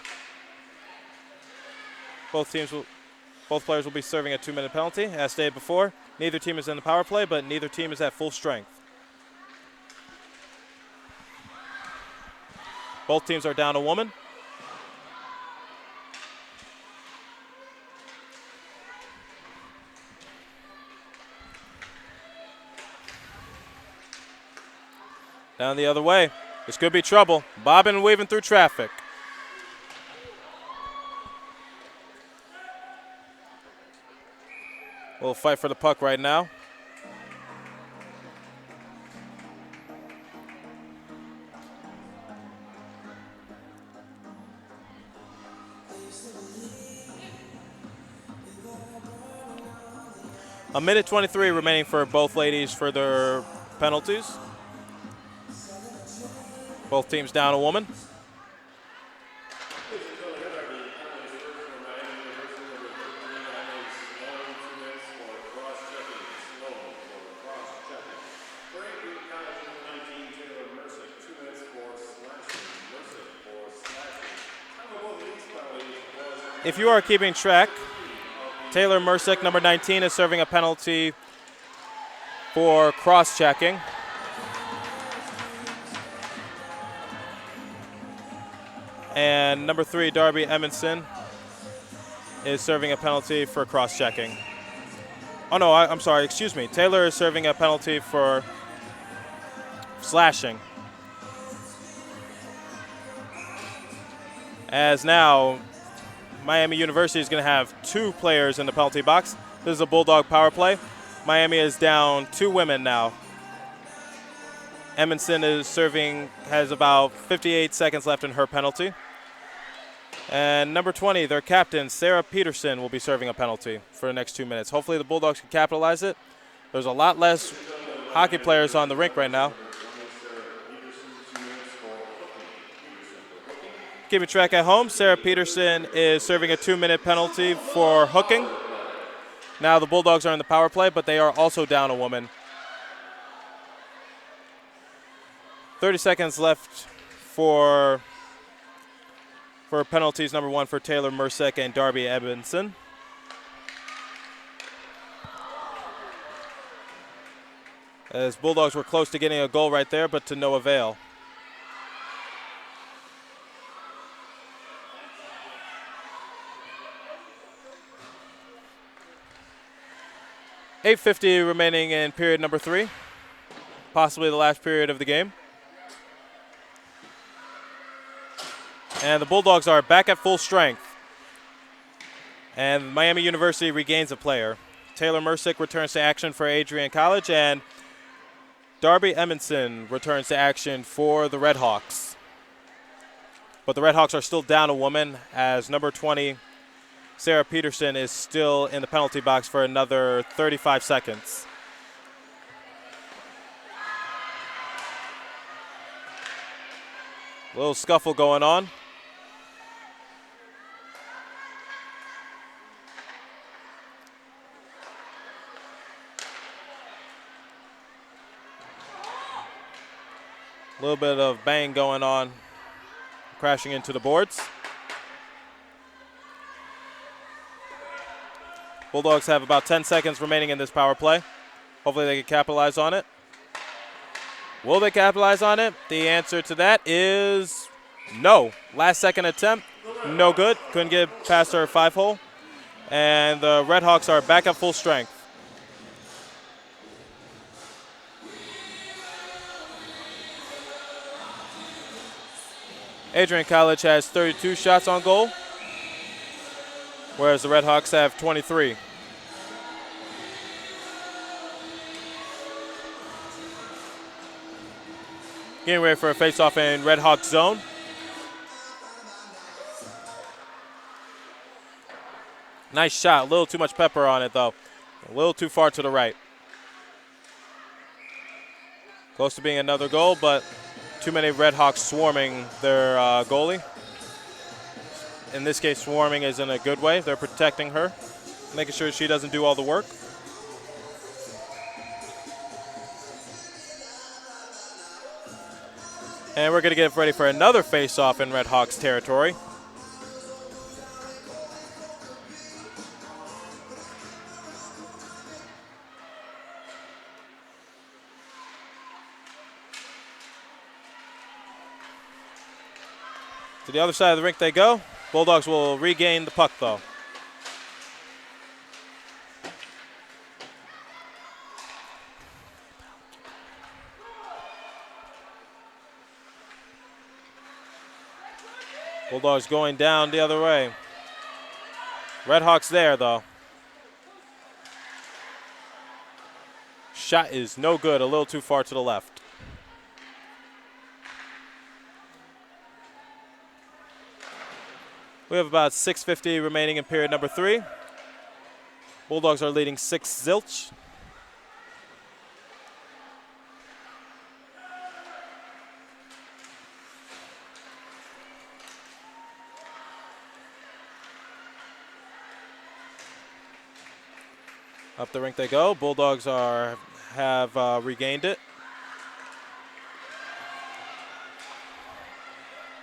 Both players will be serving a 2-minute penalty. As stated before, neither team is in the power play, but neither team is at full strength. Both teams are down a woman. Down the other way. This could be trouble. Bobbing and weaving through traffic. We'll fight for the puck right now. A minute 23 remaining for both ladies for their penalties. Both teams down a woman. If you are keeping track, Taylor Mersick, number 19, is serving a penalty for cross-checking. And number 3, Darby Edmondson, is serving a penalty for cross-checking. Oh, no, I'm sorry, excuse me. Taylor is serving a penalty for slashing. As now, Miami University is going to have 2 players in the penalty box. This is a Bulldog power play. Miami is down 2 women now. Edmondson is serving, has about 58 seconds left in her penalty. And number 20, their captain, Sarah Peterson, will be serving a penalty for the next 2 minutes. Hopefully the Bulldogs can capitalize it. There's a lot less hockey players on the rink right now. Keeping track at home, Sarah Peterson is serving a 2-minute penalty for hooking. Now the Bulldogs are in the power play, but they are also down a woman. 30 seconds left for penalties. Number 1 for Taylor Mersick and Darby Edmondson. As Bulldogs were close to getting a goal right there, but to no avail. .850 remaining in period number 3, possibly the last period of the game. And the Bulldogs are back at full strength. And Miami University regains a player. Taylor Mersick returns to action for Adrian College, and Darby Edmondson returns to action for the Red Hawks. But the Red Hawks are still down a woman, as number 20, Sarah Peterson, is still in the penalty box for another 35 seconds. A little scuffle going on. A little bit of bang going on, crashing into the boards. Bulldogs have about 10 seconds remaining in this power play. Hopefully they can capitalize on it. Will they capitalize on it? The answer to that is no. Last second attempt, no good. Couldn't get past our 5-hole. And the Red Hawks are back at full strength. Adrian College has 32 shots on goal, whereas the Red Hawks have 23. Getting ready for a face-off in Red Hawk zone. Nice shot, a little too much pepper on it though. A little too far to the right. Close to being another goal, but too many Red Hawks swarming their goalie. In this case, swarming is in a good way. They're protecting her, making sure she doesn't do all the work. And we're going to get ready for another face-off in Red Hawks territory. To the other side of the rink they go. Bulldogs will regain the puck, though. Bulldogs going down the other way. Red Hawks there, though. Shot is no good, a little too far to the left. We have about 6:50 remaining in period number 3. Bulldogs are leading 6-0. Up the rink they go. Bulldogs have regained it.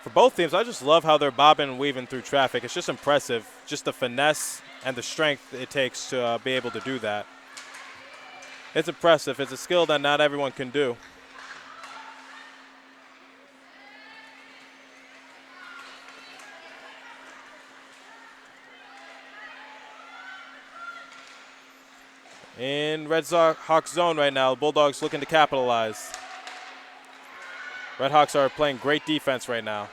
For both teams, I just love how they're bobbing and weaving through traffic. It's just impressive, just the finesse and the strength it takes to be able to do that. It's impressive. It's a skill that not everyone can do. In Red Hawks zone right now, Bulldogs looking to capitalize. Red Hawks are playing great defense right now.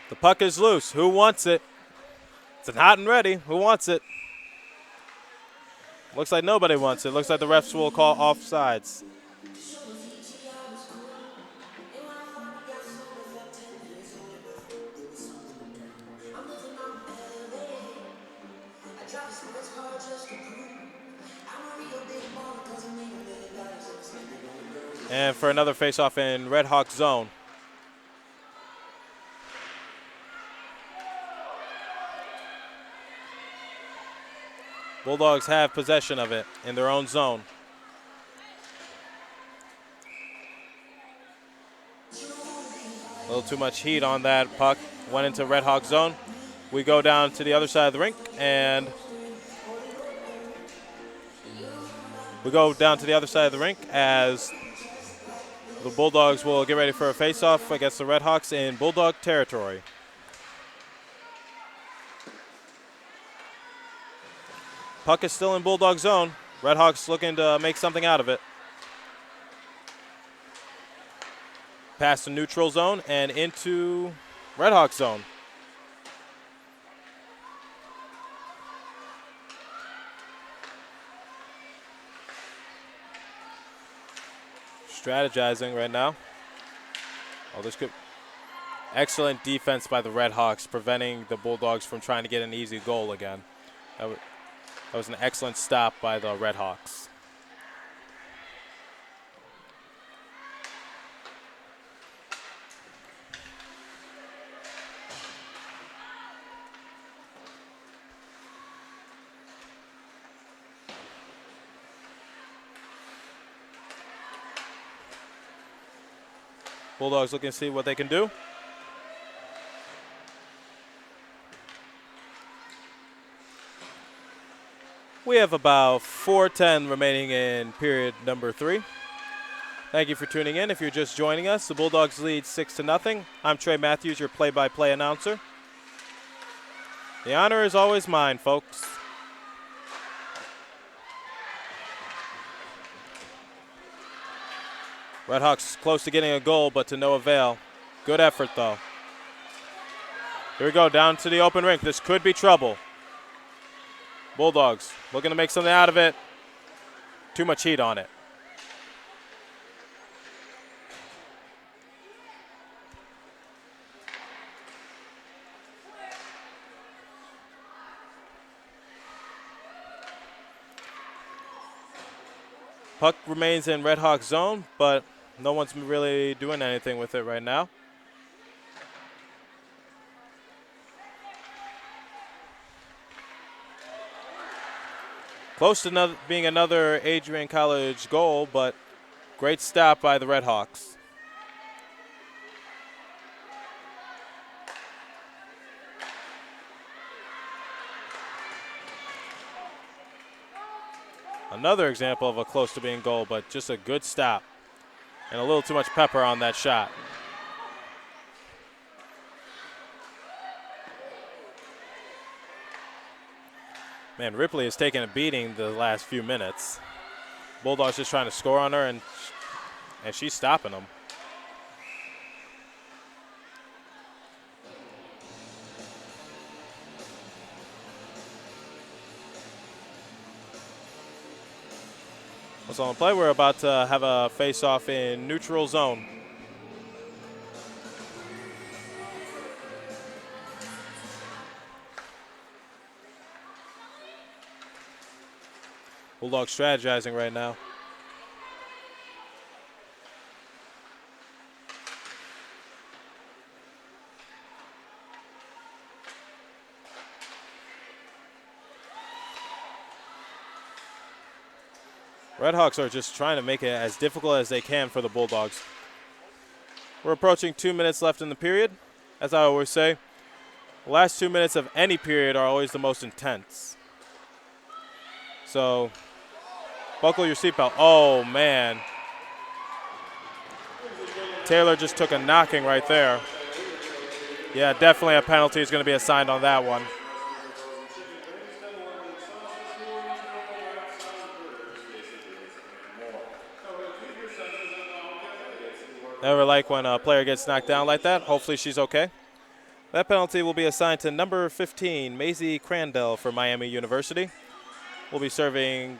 The puck is loose. Who wants it? It's hot and ready. Who wants it? Looks like nobody wants it. Looks like the refs will call offsides. And for another face-off in Red Hawk zone. Bulldogs have possession of it in their own zone. A little too much heat on that puck. Went into Red Hawk zone. We go down to the other side of the rink, and as the Bulldogs will get ready for a face-off against the Red Hawks in Bulldog territory. Puck is still in Bulldog zone. Red Hawks looking to make something out of it. Past the neutral zone and into Red Hawk zone. Strategizing right now. Oh, this could. Excellent defense by the Red Hawks, preventing the Bulldogs from trying to get an easy goal again. That was an excellent stop by the Red Hawks. Bulldogs looking to see what they can do. We have about 4:10 remaining in period number 3. Thank you for tuning in. If you're just joining us, the Bulldogs lead 6-0. I'm Trey Matthews, your play-by-play announcer. The honor is always mine, folks. Redhawks close to getting a goal, but to no avail. Good effort, though. Here we go, down to the open rink. This could be trouble. Bulldogs looking to make something out of it. Too much heat on it. Puck remains in Red Hawk zone, but no one's really doing anything with it right now. Close to being another Adrian College goal, but great stop by the Red Hawks. Another example of a close to being goal, but just a good stop. And a little too much pepper on that shot. Man, Ripley has taken a beating the last few minutes. Bulldogs just trying to score on her, and she's stopping them. What's on the play? We're about to have a face-off in neutral zone. Bulldogs strategizing right now. Redhawks are just trying to make it as difficult as they can for the Bulldogs. We're approaching 2 minutes left in the period. As I always say, the last 2 minutes of any period are always the most intense. So, buckle your seatbelt. Oh, man. Taylor just took a knocking right there. Yeah, definitely a penalty is going to be assigned on that one. Never like when a player gets knocked down like that. Hopefully she's okay. That penalty will be assigned to number 15, Maisie Crandell for Miami University. Will be serving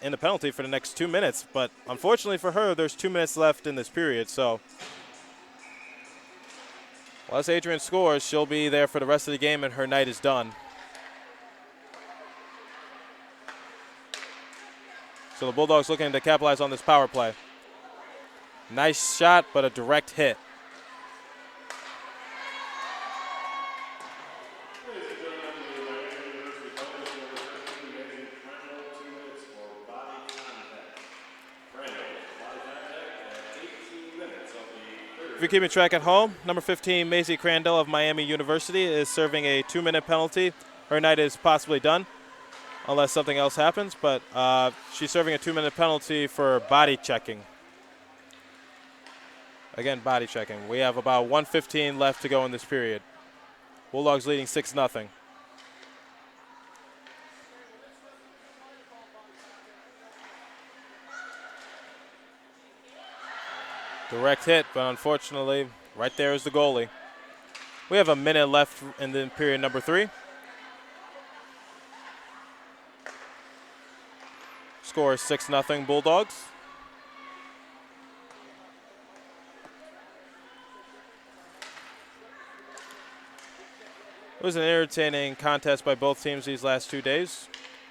in the penalty for the next 2 minutes, but unfortunately for her, there's 2 minutes left in this period, so once Adrian scores, she'll be there for the rest of the game and her night is done. So the Bulldogs looking to capitalize on this power play. Nice shot, but a direct hit. If you're keeping track at home, number 15, Maisie Crandell of Miami University is serving a 2-minute penalty. Her night is possibly done, unless something else happens, but she's serving a 2-minute penalty for body checking. Again, body checking. We have about 1:15 left to go in this period. Bulldogs leading 6-0. Direct hit, but unfortunately, right there is the goalie. We have a minute left in the period number 3. Score is 6-0 Bulldogs. It was an entertaining contest by both teams these last 2 days.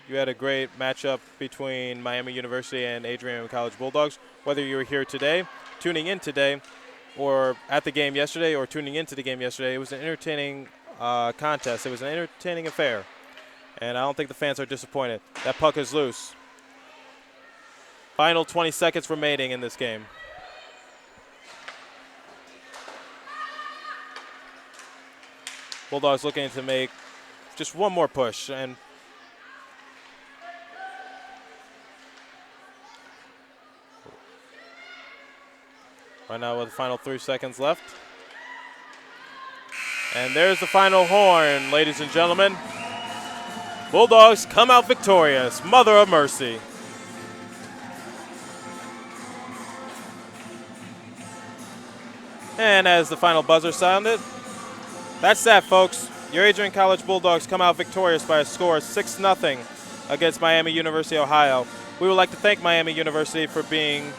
You had a great matchup between Miami University and Adrian College Bulldogs. Whether you were here today, tuning in today, or at the game yesterday, or tuning into the game yesterday, it was an entertaining contest. It was an entertaining affair, and I don't think the fans are disappointed. That puck is loose. Final 20 seconds remaining in this game. Bulldogs looking to make just one more push. And right now with the final 3 seconds left. And there's the final horn, ladies and gentlemen. Bulldogs come out victorious. Mother of mercy. And as the final buzzer sounded, that's that, folks. Your Adrian College Bulldogs come out victorious by a score of 6-0 against Miami University, Ohio. We would like to thank Miami University for being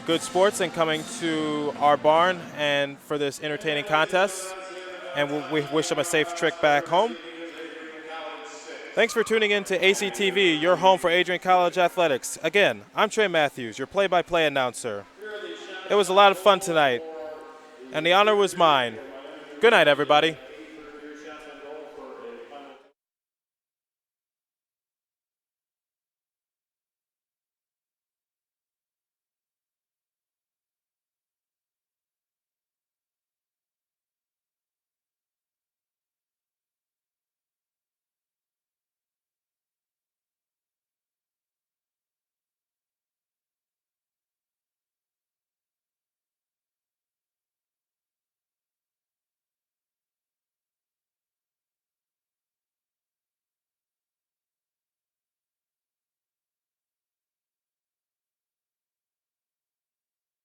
good sports and coming to our barn and for this entertaining contest. And we wish them a safe trip back home. Thanks for tuning in to ACTV, your home for Adrian College Athletics. Again, I'm Trey Matthews, your play-by-play announcer. It was a lot of fun tonight, and the honor was mine. Good night, everybody.